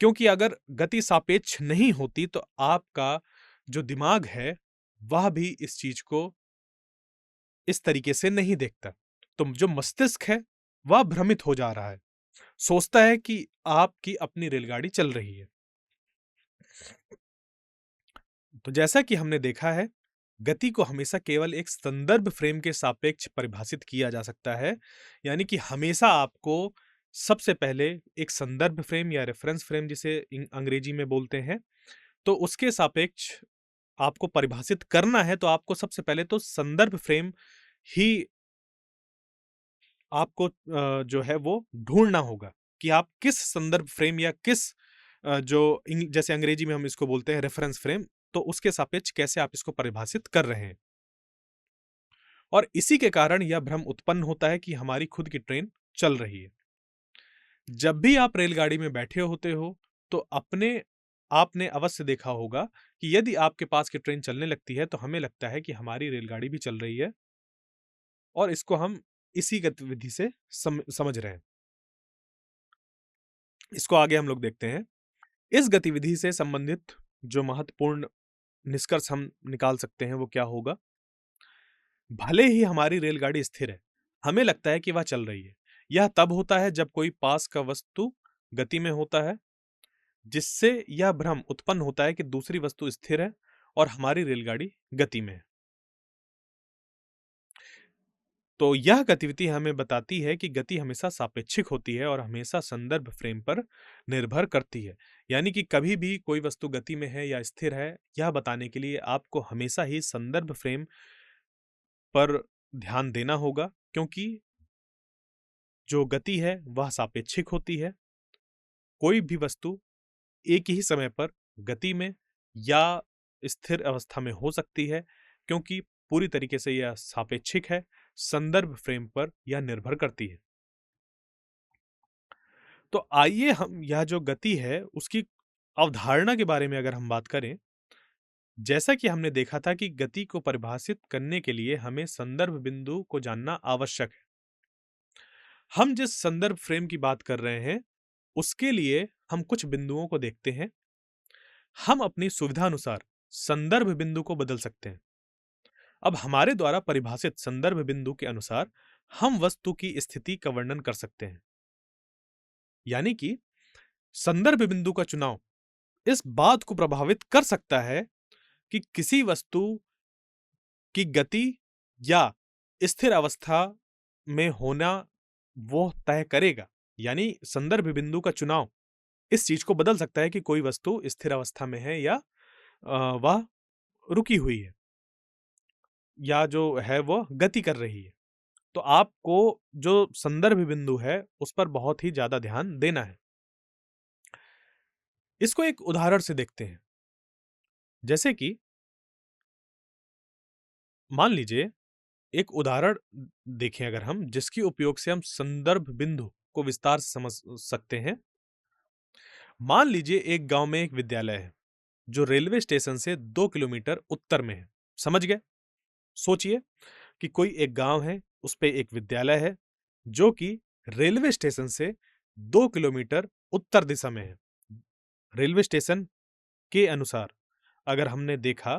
क्योंकि अगर गति सापेक्ष नहीं होती तो आपका जो दिमाग है, वह भी इस चीज को इस तरीके से नहीं देखता। तो जो मस्तिष्क है, वह भ्रमित हो जा रहा है, सोचता है कि आपकी अपनी रेलगाड़ी चल रही है। तो जैसा कि हमने देखा है, गति को हमेशा केवल एक संदर्भ फ्रेम के सापेक्ष परिभाषित किया जा सकता है। यानी कि हमेशा आपको सबसे पहले एक संदर्भ फ्रेम या रेफरेंस फ्रेम जिसे अंग्रेजी में बोलते हैं, तो उसके सापेक्ष आपको परिभाषित करना है, तो आपको सबसे पहले तो संदर्भ फ्रेम ही आपको जो है वो ढूँढना होगा कि आप किस संदर्भ फ्रेम या किस जो जैसे अंग्रेजी में हम इसको बोलते हैं रेफरेंस फ्रेम, तो उसके सापेक्ष कैसे आप इसको परिभाषित कर रहे हैं। और इसी के कारण यह भ्रम उत्पन्न होता है कि हमारी खुद की ट्रेन चल रही है। जब भी आप रेलगाड़ी में बैठे होते हो, तो आपने अवश्य देखा होगा कि यदि आपके पास की ट्रेन चलने लगती है, तो हमें लगता है कि हमारी रेलगाड़ी भी चल रही है और इसको हम इसी गतिविधि से समझ रहे हैं। इसको आगे हम लोग देखते हैं। इस गतिविधि से संबंधित जो महत्वपूर्ण निष्कर्ष हम निकाल सकते हैं, वो क्या होगा? भले ही हमारी रेलगाड़ी स्थिर है, हमें लगता है कि वह चल रही है। यह तब होता है जब कोई पास का वस्तु गति में होता है, जिससे यह भ्रम उत्पन्न होता है कि दूसरी वस्तु स्थिर है और हमारी रेलगाड़ी गति में है। तो यह गतिविधि हमें बताती है कि गति हमेशा सापेक्षिक होती है और हमेशा संदर्भ फ्रेम पर निर्भर करती है। यानी कि कभी भी कोई वस्तु गति में है या स्थिर है, यह बताने के लिए आपको हमेशा ही संदर्भ फ्रेम पर ध्यान देना होगा, क्योंकि जो गति है वह सापेक्षिक होती है। कोई भी वस्तु एक ही समय पर गति में या स्थिर अवस्था में हो सकती है, क्योंकि पूरी तरीके से यह सापेक्षिक है, संदर्भ फ्रेम पर यह निर्भर करती है। तो आइए हम यह जो गति है उसकी अवधारणा के बारे में अगर हम बात करें, जैसा कि हमने देखा था कि गति को परिभाषित करने के लिए हमें संदर्भ बिंदु को जानना आवश्यक है। हम जिस संदर्भ फ्रेम की बात कर रहे हैं, उसके लिए हम कुछ बिंदुओं को देखते हैं। हम अपनी सुविधानुसार संदर्भ बिंदु को बदल सकते हैं। अब हमारे द्वारा परिभाषित संदर्भ बिंदु के अनुसार हम वस्तु की स्थिति का वर्णन कर सकते हैं। यानी कि संदर्भ बिंदु का चुनाव इस बात को प्रभावित कर सकता है कि किसी वस्तु की गति या स्थिर अवस्था में होना वो तय करेगा। यानी संदर्भ बिंदु का चुनाव इस चीज को बदल सकता है कि कोई वस्तु स्थिर अवस्था में है या वह रुकी हुई है या जो है वो गति कर रही है। तो आपको जो संदर्भ बिंदु है उस पर बहुत ही ज्यादा ध्यान देना है। इसको एक उदाहरण से देखते हैं। जैसे कि मान लीजिए एक उदाहरण देखें अगर हम, जिसके उपयोग से हम संदर्भ बिंदु को विस्तार से समझ सकते हैं। मान लीजिए एक गांव में एक विद्यालय है जो रेलवे स्टेशन से 2 किलोमीटर उत्तर में है। समझ गए? सोचिए कि कोई एक गांव है, उस पे एक विद्यालय है जो कि रेलवे स्टेशन से 2 किलोमीटर उत्तर दिशा में है। रेलवे स्टेशन के अनुसार अगर हमने देखा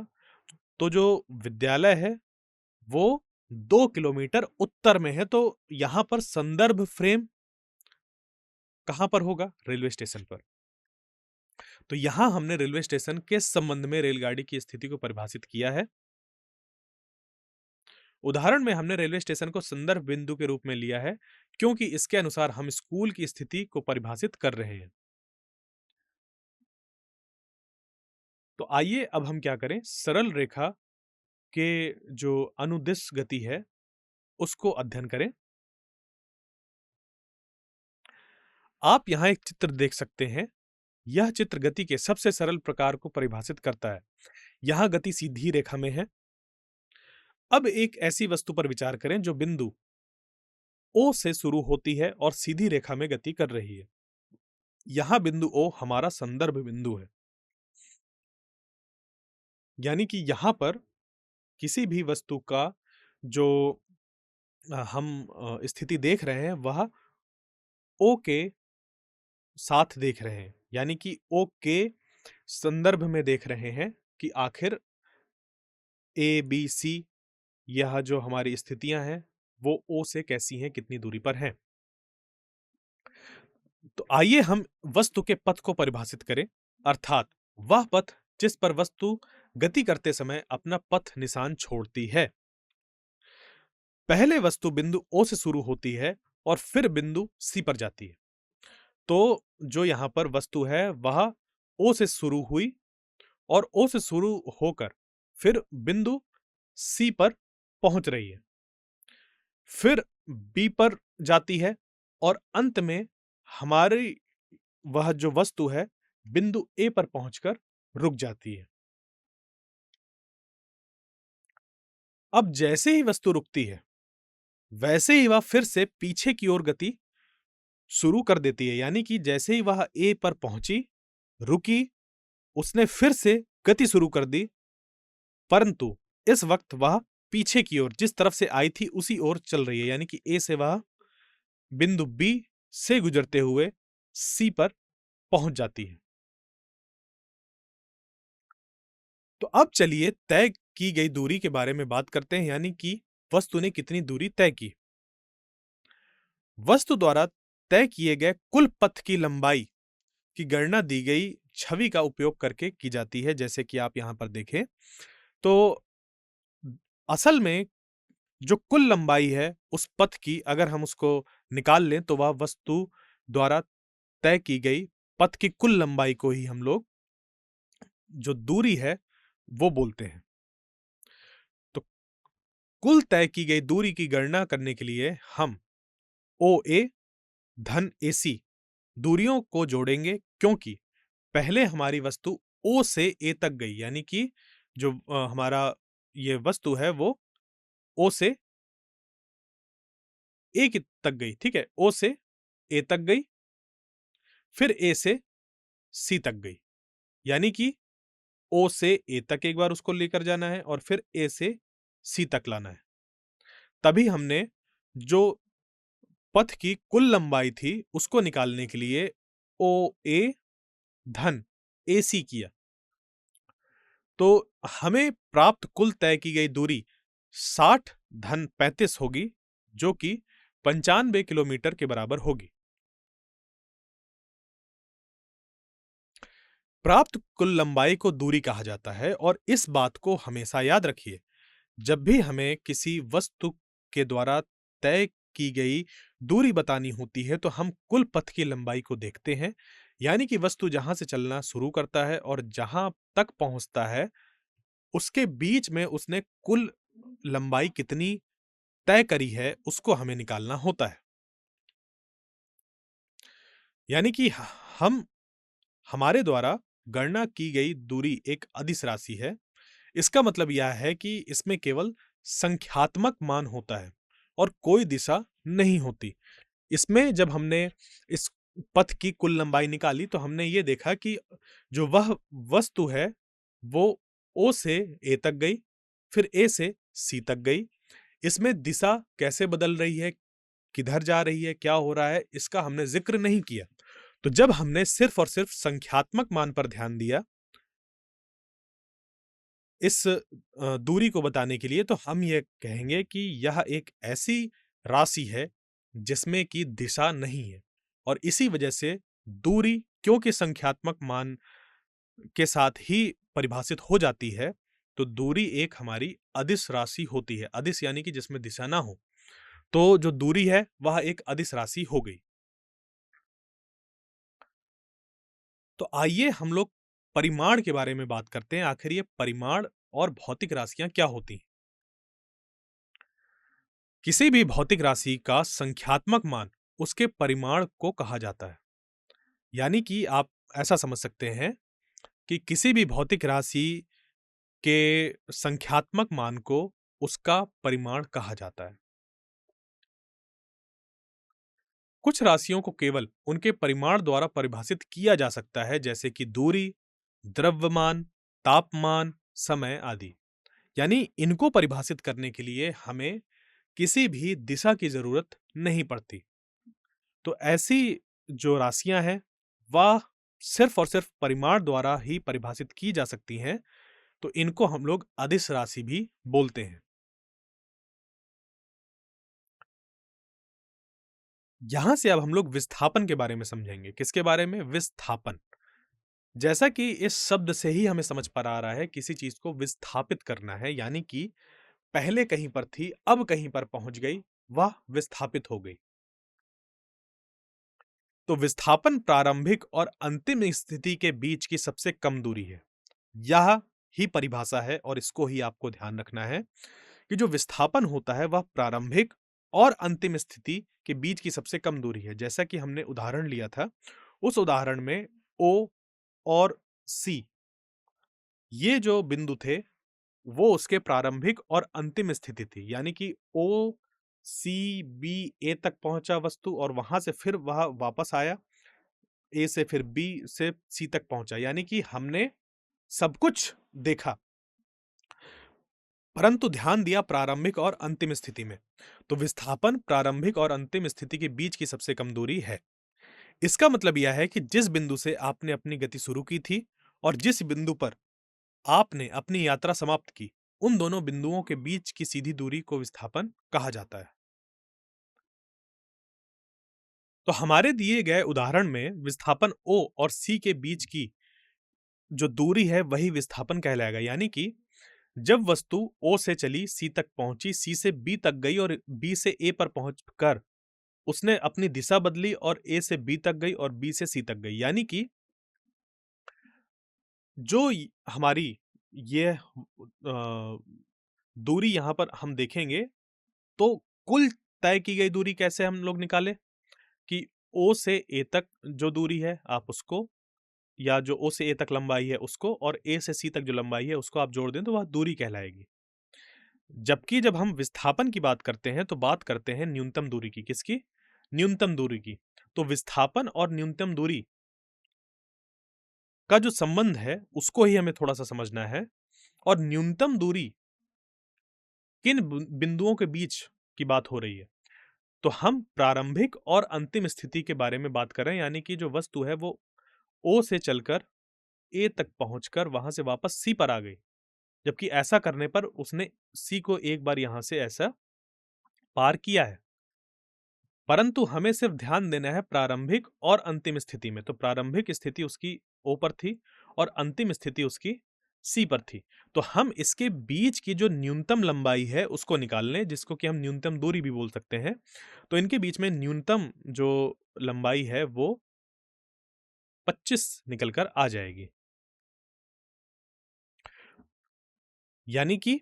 तो जो विद्यालय है वो 2 किलोमीटर उत्तर में है, तो यहां पर संदर्भ फ्रेम कहां पर होगा? रेलवे स्टेशन पर। तो यहां हमने रेलवे स्टेशन के संबंध में रेलगाड़ी की स्थिति को परिभाषित किया है। उदाहरण में हमने रेलवे स्टेशन को संदर्भ बिंदु के रूप में लिया है, क्योंकि इसके अनुसार हम स्कूल की स्थिति को परिभाषित कर रहे हैं। तो आइए अब हम क्या करें, सरल रेखा के जो अनुदिश गति है उसको अध्ययन करें। आप यहां एक चित्र देख सकते हैं। यह चित्र गति के सबसे सरल प्रकार को परिभाषित करता है। यहां गति सीधी रेखा में है। अब एक ऐसी वस्तु पर विचार करें जो बिंदु ओ से शुरू होती है और सीधी रेखा में गति कर रही है। यहां बिंदु ओ हमारा संदर्भ बिंदु है। यानी कि यहां पर किसी भी वस्तु का जो हम स्थिति देख रहे हैं वह ओ के साथ देख रहे हैं, यानी कि ओ के संदर्भ में देख रहे हैं कि आखिर ए बी सी यह जो हमारी स्थितियां हैं वो ओ से कैसी हैं, कितनी दूरी पर हैं। तो आइए हम वस्तु के पथ को परिभाषित करें, अर्थात वह पथ जिस पर वस्तु गति करते समय अपना पथ निशान छोड़ती है। पहले वस्तु बिंदु ओ से शुरू होती है और फिर बिंदु सी पर जाती है। तो जो यहाँ पर वस्तु है वह ओ से शुरू हुई और ओ से शुरू होकर फिर बिंदु सी पर पहुंच रही है, फिर बी पर जाती है और अंत में हमारी वह जो वस्तु है बिंदु ए पर पहुंचकर रुक जाती है। अब जैसे ही वस्तु रुकती है वैसे ही वह फिर से पीछे की ओर गति शुरू कर देती है, यानी कि जैसे ही वह ए पर पहुंची, रुकी, उसने फिर से गति शुरू कर दी, परंतु इस वक्त वह पीछे की ओर जिस तरफ से आई थी उसी ओर चल रही है, यानी कि ए से वह बिंदु बी से गुजरते हुए सी पर पहुंच जाती है। तो अब चलिए तय की गई दूरी के बारे में बात करते हैं, यानी कि वस्तु ने कितनी दूरी तय की। वस्तु द्वारा तय किए गए कुल पथ की लंबाई की गणना दी गई छवि का उपयोग करके की जाती है, जैसे कि आप यहां पर देखें तो असल में जो कुल लंबाई है उस पथ की अगर हम उसको निकाल लें तो वह वस्तु द्वारा तय की गई पथ की कुल लंबाई को ही हम लोग जो दूरी है वो बोलते हैं। तो कुल तय की गई दूरी की गणना करने के लिए हम ओ ए धन ए सी दूरियों को जोड़ेंगे, क्योंकि पहले हमारी वस्तु ओ से ए तक गई, यानी कि जो हमारा ये वस्तु है वो ओ से ए की तक गई, ठीक है, ओ से ए तक गई, फिर ए से सी तक गई, यानी कि ओ से ए तक एक बार उसको लेकर जाना है और फिर ए से सी तक लाना है। तभी हमने जो पथ की कुल लंबाई थी उसको निकालने के लिए ओ ए धन ए सी किया। तो हमें प्राप्त कुल तय की गई दूरी 60 धन 35 होगी, जो कि 95 किलोमीटर के बराबर होगी। प्राप्त कुल लंबाई को दूरी कहा जाता है और इस बात को हमेशा याद रखिए, जब भी हमें किसी वस्तु के द्वारा तय की गई दूरी बतानी होती है तो हम कुल पथ की लंबाई को देखते हैं, यानी कि वस्तु जहां से चलना शुरू करता है और जहां तक पहुंचता है उसके बीच में उसने कुल लंबाई कितनी तय करी है उसको हमें निकालना होता है। यानी कि हम हमारे द्वारा गणना की गई दूरी एक अदिश राशि है। इसका मतलब यह है कि इसमें केवल संख्यात्मक मान होता है और कोई दिशा नहीं होती। इसमें जब हमने इस पथ की कुल लंबाई निकाली तो हमने ये देखा कि जो वह वस्तु है वो ओ से ए तक गई, फिर ए से सी तक गई। इसमें दिशा कैसे बदल रही है, किधर जा रही है, क्या हो रहा है, इसका हमने जिक्र नहीं किया। तो जब हमने सिर्फ और सिर्फ संख्यात्मक मान पर ध्यान दिया इस दूरी को बताने के लिए, तो हम ये कहेंगे कि यह एक ऐसी राशि है जिसमें कि दिशा नहीं है और इसी वजह से दूरी क्योंकि संख्यात्मक मान के साथ ही परिभाषित हो जाती है, तो दूरी एक हमारी अदिश राशि होती है। अदिश यानी कि जिसमें दिशा ना हो, तो जो दूरी है वह एक अदिश राशि हो गई। तो आइए हम लोग परिमाण के बारे में बात करते हैं। आखिर ये परिमाण और भौतिक राशियां क्या होती हैं? किसी भी भौतिक राशि का संख्यात्मक मान उसके परिमाण को कहा जाता है। यानी कि आप ऐसा समझ सकते हैं कि किसी भी भौतिक राशि के संख्यात्मक मान को उसका परिमाण कहा जाता है। कुछ राशियों को केवल उनके परिमाण द्वारा परिभाषित किया जा सकता है, जैसे कि दूरी, द्रव्यमान, तापमान, समय आदि। यानी इनको परिभाषित करने के लिए हमें किसी भी दिशा की जरूरत नहीं पड़ती। तो ऐसी जो राशियां हैं, वह सिर्फ और सिर्फ परिमाण द्वारा ही परिभाषित की जा सकती हैं। तो इनको हम लोग अदिश राशि भी बोलते हैं। यहां से अब हम लोग विस्थापन के बारे में समझेंगे। किसके बारे में? विस्थापन। जैसा कि इस शब्द से ही हमें समझ पर आ रहा है, किसी चीज को विस्थापित करना है, यानी कि पहले कहीं पर थी, अब कहीं पर पहुंच गई, वह विस्थापित हो गई। तो विस्थापन प्रारंभिक और अंतिम स्थिति के बीच की सबसे कम दूरी है। यह ही परिभाषा है और इसको ही आपको ध्यान रखना है कि जो विस्थापन होता है वह प्रारंभिक और अंतिम स्थिति के बीच की सबसे कम दूरी है। जैसा कि हमने उदाहरण लिया था, उस उदाहरण में O और C ये जो बिंदु थे, वो उसके प्रारंभिक और अंतिम स्थिति थी। यानी कि O, C, B, A तक पहुंचा वस्तु और वहां से फिर वह वापस आया, A से फिर B से C तक पहुंचा। यानी कि हमने सब कुछ देखा, परंतु ध्यान दिया प्रारंभिक और अंतिम स्थिति में। तो विस्थापन प्रारंभिक और अंतिम स्थिति के बीच की सबसे कम दूरी है। इसका मतलब यह है कि जिस बिंदु से आपने अपनी गति शुरू की थी और जिस बिंदु पर आपने अपनी यात्रा समाप्त की, उन दोनों बिंदुओं के बीच की सीधी दूरी को विस्थापन कहा जाता है। तो हमारे दिए गए उदाहरण में विस्थापन O और C के बीच की जो दूरी है वही विस्थापन कहलाएगा। यानी कि जब वस्तु O से चली, C तक पहुंची, C से B तक गई और B से A पर पहुंचकर उसने अपनी दिशा बदली और A से B तक गई और B से C तक गई। यानी कि जो हमारी ये दूरी यहां पर हम देखेंगे, तो कुल तय की गई दूरी कैसे हम लोग निकाले कि O से A तक जो दूरी है आप उसको, या जो O से A तक लंबाई है उसको, और A से C तक जो लंबाई है उसको आप जोड़ दें तो वह दूरी कहलाएगी। जबकि जब हम विस्थापन की बात करते हैं तो बात करते हैं न्यूनतम दूरी की। किसकी? न्यूनतम दूरी की। तो विस्थापन और न्यूनतम दूरी का जो संबंध है उसको ही हमें थोड़ा सा समझना है। और न्यूनतम दूरी किन बिंदुओं के बीच की बात हो रही है? तो हम प्रारंभिक और अंतिम स्थिति के बारे में बात कर रहे हैं। यानी कि जो वस्तु है वो O से चलकर A तक पहुंचकर वहां से वापस C पर आ गई, जबकि ऐसा करने पर उसने C को एक बार यहां से ऐसा पार किया है। परंतु हमें सिर्फ ध्यान देना है प्रारंभिक और अंतिम स्थिति में। तो प्रारंभिक स्थिति उसकी O पर थी और अंतिम स्थिति उसकी C पर थी। तो हम इसके बीच की जो न्यूनतम लंबाई है उसको निकाल लें, जिसको कि हम न्यूनतम दूरी भी बोल सकते हैं। तो इनके बीच में न्यूनतम जो लंबाई है वो 25 निकल कर आ जाएगी। यानी कि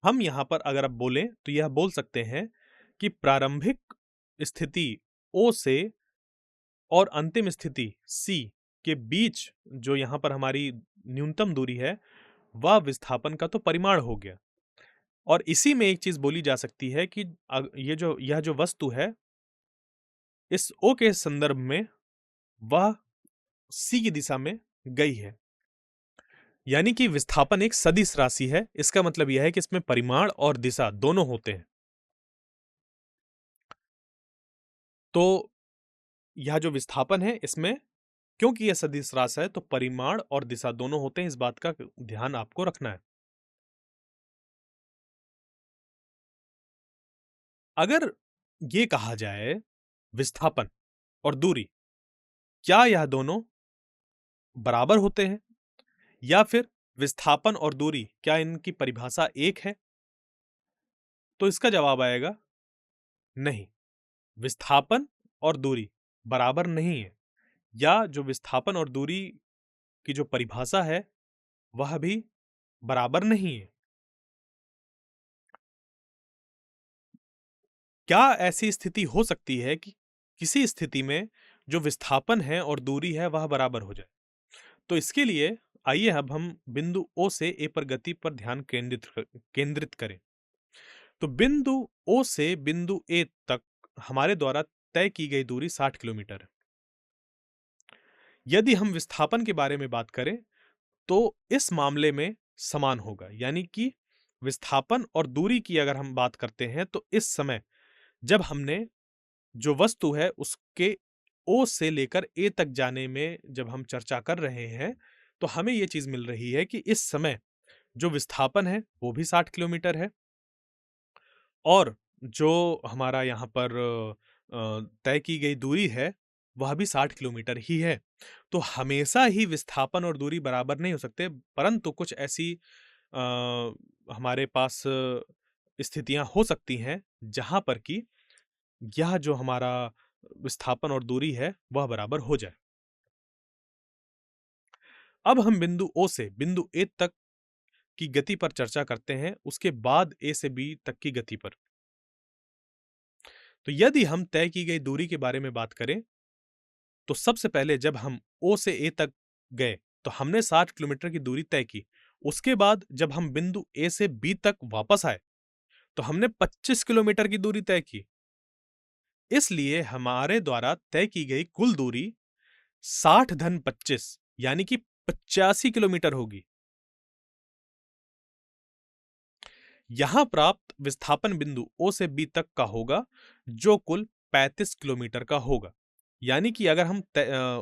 हम यहां पर अगर अब बोलें तो यह बोल सकते हैं कि प्रारंभिक स्थिति O से और अंतिम स्थिति C के बीच जो यहां पर हमारी न्यूनतम दूरी है, वह विस्थापन का तो परिमाण हो गया। और इसी में एक चीज बोली जा सकती है कि यह जो वस्तु है, इस O के संदर्भ में वह C की दिशा में गई है। यानी कि विस्थापन एक सदिश राशि है। इसका मतलब यह है कि इसमें परिमाण और दिशा दोनों होते हैं। तो यह जो विस्थापन है इसमें, क्योंकि यह सदिश राशि है, तो परिमाण और दिशा दोनों होते हैं। इस बात का ध्यान आपको रखना है। अगर ये कहा जाए विस्थापन और दूरी, क्या यह दोनों बराबर होते हैं, या फिर विस्थापन और दूरी क्या इनकी परिभाषा एक है? तो इसका जवाब आएगा नहीं। विस्थापन और दूरी बराबर नहीं है, या जो विस्थापन और दूरी की जो परिभाषा है वह भी बराबर नहीं है। क्या ऐसी स्थिति हो सकती है कि किसी स्थिति में जो विस्थापन है और दूरी है वह बराबर हो जाए? तो इसके लिए आइए अब हम बिंदु O से A पर गति पर ध्यान केंद्रित करें। तो बिंदु O से बिंदु A तक हमारे द्वारा तय की गई दूरी 60 किलोमीटर है। यदि हम विस्थापन के बारे में बात करें, तो इस मामले में समान होगा। यानी कि विस्थापन और दूरी की अगर हम बात करते हैं, तो इस समय जब हमने जो वस्तु है उसके ओ से लेकर ए तक जाने में जब हम चर्चा कर रहे हैं, तो हमें ये चीज़ मिल रही है कि इस समय जो विस्थापन है, वो भी 60 किलोमीटर है और जो हमारा यहाँ पर तय की गई दूरी है, वह भी 60 किलोमीटर ही है। तो हमेशा ही विस्थापन और दूरी बराबर नहीं हो सकते, परंतु कुछ ऐसी अ, हमारे पास स्थितियाँ हो सकती हैं, जहाँ पर कि यह जो हमारा विस्थापन और दूरी है, वह बराबर हो जाए। अब हम बिंदु ओ से बिंदु ए तक की गति पर चर्चा करते हैं, उसके बाद ए से बी तक की गति पर। तो यदि हम तय की गई दूरी के बारे में बात करें, तो सबसे पहले जब हम ओ से ए तक गए, तो हमने 60 किलोमीटर की दूरी तय की। उसके बाद जब हम बिंदु ए से बी तक वापस आए, तो हमने 25 किलोमीटर की दूरी तय की। इसलिए हमारे द्वारा तय की गई कुल दूरी 60 धन 25 यानी कि 85 किलोमीटर होगी। यहां प्राप्त विस्थापन बिंदु ओ से बी तक का होगा, जो कुल 35 किलोमीटर का होगा। यानी कि अगर हम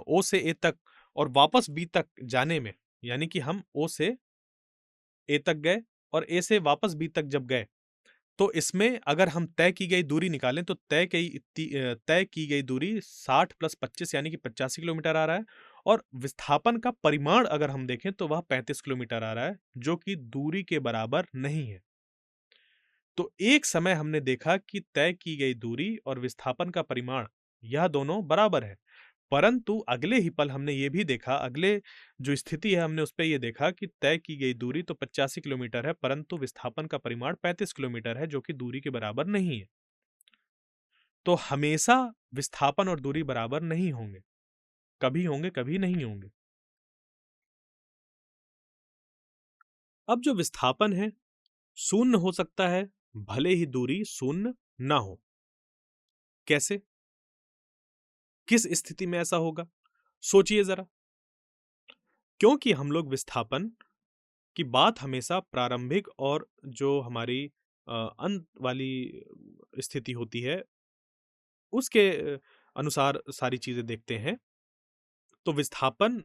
ओ से ए तक और वापस बी तक जाने में, यानी कि हम ओ से ए तक गए और ए से वापस बी तक जब गए, तो इसमें अगर हम तय की गई दूरी निकालें, तो तय की गई दूरी 60 प्लस 25 यानी कि 85 किलोमीटर आ रहा है और विस्थापन का परिमाण अगर हम देखें, तो वह 35 किलोमीटर आ रहा है, जो कि दूरी के बराबर नहीं है। तो एक समय हमने देखा कि तय की गई दूरी और विस्थापन का परिमाण यह दोनों बराबर है। परंतु अगले ही पल हमने ये भी देखा, अगले जो स्थिति है हमने उसपे ये देखा कि तय की गई दूरी तो 85 किलोमीटर है, परंतु विस्थापन का परिमाण 35 किलोमीटर है, जो कि दूरी के बराबर नहीं है। तो हमेशा विस्थापन और दूरी बराबर नहीं होंगे। कभी होंगे, कभी नहीं होंगे। अब जो विस्थापन है, शून्य हो सकता है, भले ही दूरी शून्य ना हो। कैसे? किस स्थिति में ऐसा होगा? सोचिए ज़रा। क्योंकि हम लोग विस्थापन की बात हमेशा प्रारंभिक और जो हमारी अंत वाली स्थिति होती है, उसके अनुसार सारी चीज़ें देखते हैं, तो विस्थापन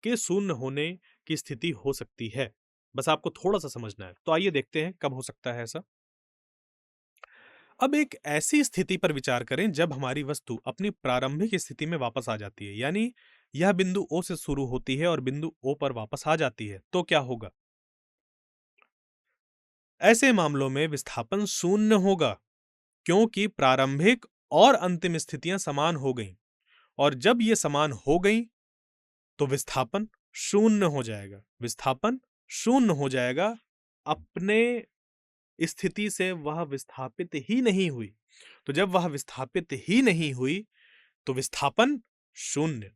के शून्य होने की स्थिति हो सकती है। बस आपको थोड़ा-सा समझना है। तो आइए देखते हैं कब हो सकता है ऐसा। अब एक ऐसी स्थिति पर विचार करें जब हमारी वस्तु अपनी प्रारंभिक स्थिति में वापस आ जाती है, यानी यह बिंदु ओ से शुरू होती है और बिंदु ओ पर वापस आ जाती है, तो क्या होगा? ऐसे मामलों में विस्थापन शून्य होगा, क्योंकि प्रारंभिक और अंतिम स्थितियां समान हो गईं और जब ये समान हो गईं, तो विस्थापन शून्य हो जाएगा। विस्थापन शून्य हो जाएगा, अपने स्थिति से वह विस्थापित ही नहीं हुई। तो जब वह विस्थापित ही नहीं हुई, तो विस्थापन शून्य।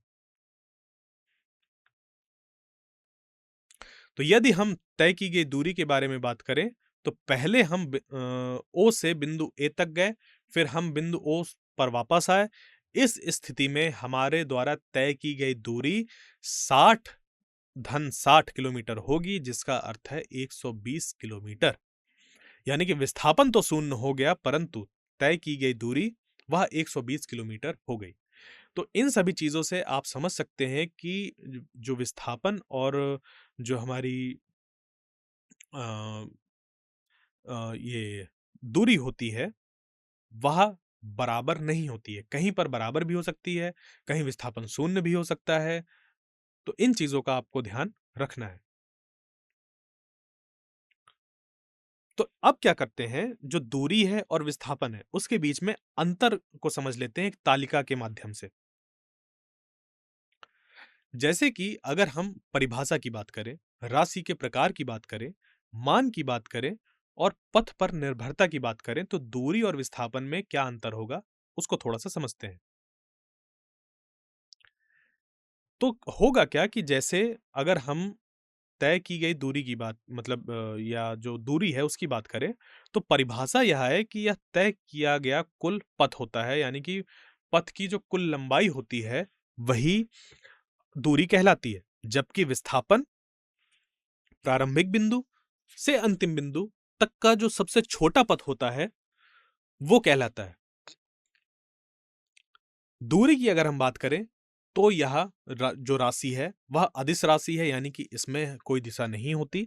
तो यदि हम तय की गई दूरी के बारे में बात करें, तो पहले हम ओ से बिंदु ए तक गए, फिर हम बिंदु ओ पर वापस आए। इस स्थिति में हमारे द्वारा तय की गई दूरी 60 धन 60 किलोमीटर होगी, जिसका अर्थ है 120 किलोमीटर। यानी कि विस्थापन तो शून्य हो गया, परंतु तय की गई दूरी वह 120 किलोमीटर हो गई। तो इन सभी चीज़ों से आप समझ सकते हैं कि जो विस्थापन और जो हमारी अ ये दूरी होती है, वह बराबर नहीं होती है। कहीं पर बराबर भी हो सकती है, कहीं विस्थापन शून्य भी हो सकता है। तो इन चीज़ों का आपको ध्यान रखना है। तो अब क्या करते हैं, जो दूरी है और विस्थापन है, उसके बीच में अंतर को समझ लेते हैं एक तालिका के माध्यम से। जैसे कि अगर हम परिभाषा की बात करें, राशि के प्रकार की बात करें, मान की बात करें और पथ पर निर्भरता की बात करें, तो दूरी और विस्थापन में क्या अंतर होगा, उसको थोड़ा-सा समझते हैं। तो होगा क्या कि जैसे अगर हम तय की गई दूरी की बात मतलब या जो दूरी है उसकी बात करें, तो परिभाषा यह है कि यह तय किया गया कुल पथ होता है, यानी कि पथ की जो कुल लंबाई होती है, वही दूरी कहलाती है। जबकि विस्थापन प्रारंभिक बिंदु से अंतिम बिंदु तक का जो सबसे छोटा पथ होता है, वो कहलाता है। दूरी की अगर हम बात करें, तो यह जो राशि है, वह अदिश राशि है, यानी कि इसमें कोई दिशा नहीं होती।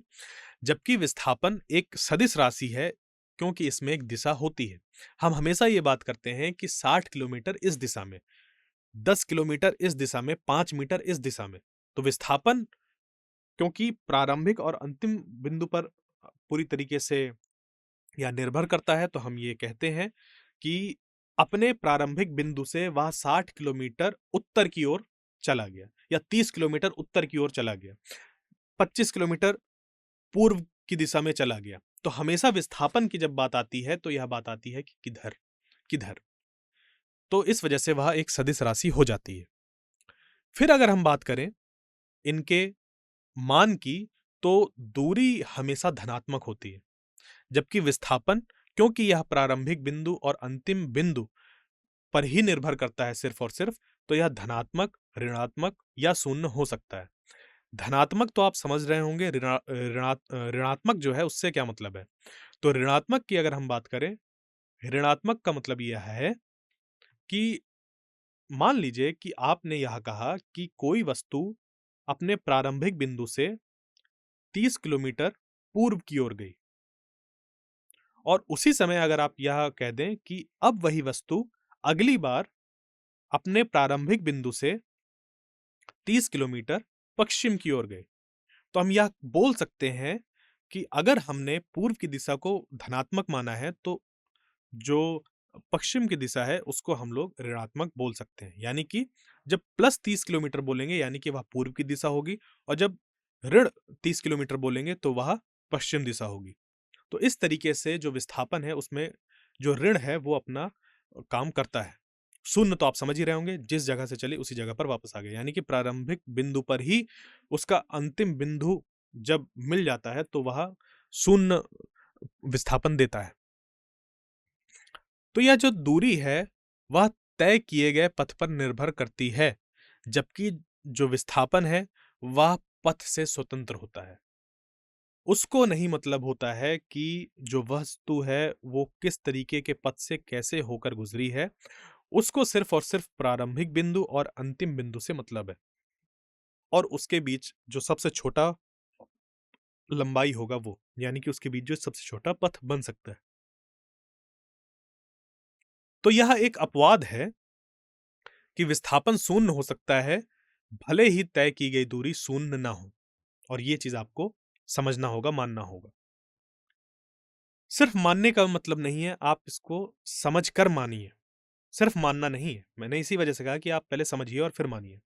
जबकि विस्थापन एक सदिश राशि है, क्योंकि इसमें एक दिशा होती है। हम हमेशा ये बात करते हैं कि 60 किलोमीटर इस दिशा में, 10 किलोमीटर इस दिशा में, 5 मीटर इस दिशा में। तो विस्थापन क्योंकि प्रारंभिक और अंतिम बिंदु पर पूरी तरीके से या निर्भर करता है, तो हम ये कहते हैं कि अपने प्रारंभिक बिंदु से वह 60 किलोमीटर उत्तर की ओर चला गया या 30 किलोमीटर उत्तर की ओर चला गया, 25 किलोमीटर पूर्व की दिशा में चला गया। तो हमेशा विस्थापन की जब बात आती है, तो यह बात आती है कि किधर किधर। तो इस वजह से वह एक सदिश राशि हो जाती है। फिर अगर हम बात करें इनके मान की, तो दूरी हमेशा धनात्मक होती है। जबकि विस्थापन, क्योंकि यह प्रारंभिक बिंदु और अंतिम बिंदु पर ही निर्भर करता है सिर्फ और सिर्फ, तो यह धनात्मक, ऋणात्मक या शून्य हो सकता है। धनात्मक तो आप समझ रहे होंगे, ऋणात्मक जो है उससे क्या मतलब है। तो ऋणात्मक की अगर हम बात करें, ऋणात्मक का मतलब यह है कि मान लीजिए कि आपने यह कहा कि कोई वस्तु अपने प्रारंभिक बिंदु से 30 किलोमीटर पूर्व की ओर गई, और उसी समय अगर आप यह कह दें कि अब वही वस्तु अगली बार अपने प्रारंभिक बिंदु से 30 किलोमीटर पश्चिम की ओर गए, तो हम यह बोल सकते हैं कि अगर हमने पूर्व की दिशा को धनात्मक माना है, तो जो पश्चिम की दिशा है उसको हम लोग ऋणात्मक बोल सकते हैं। यानी कि जब प्लस 30 किलोमीटर बोलेंगे, यानी कि वह पूर्व की दिशा होगी, और जब ऋण 30 किलोमीटर बोलेंगे तो वह पश्चिम दिशा होगी। तो इस तरीके से जो विस्थापन है उसमें जो ऋण है वो अपना काम करता है। शून्य तो आप समझ ही रहे होंगे, जिस जगह से चले उसी जगह पर वापस आ गए, यानी कि प्रारंभिक बिंदु पर ही उसका अंतिम बिंदु जब मिल जाता है तो वह शून्य विस्थापन देता है। तो यह जो दूरी है वह तय किए गए पथ पर निर्भर करती है, जबकि जो विस्थापन है वह पथ से स्वतंत्र होता है। उसको नहीं मतलब होता है कि जो वस्तु है वो किस तरीके के पथ से कैसे होकर गुजरी है, उसको सिर्फ और सिर्फ प्रारंभिक बिंदु और अंतिम बिंदु से मतलब है, और उसके बीच जो सबसे छोटा लंबाई होगा वो, यानी कि उसके बीच जो सबसे छोटा पथ बन सकता है। तो यह एक अपवाद है कि विस्थापन शून्य हो सकता है, भले ही तय की गई दूरी शून्य ना हो, और ये चीज आपको समझना होगा, मानना होगा। सिर्फ मानने का मतलब नहीं है, आप इसको समझ कर मानिए, सिर्फ मानना नहीं है। मैंने इसी वजह से कहा कि आप पहले समझिए और फिर मानिए,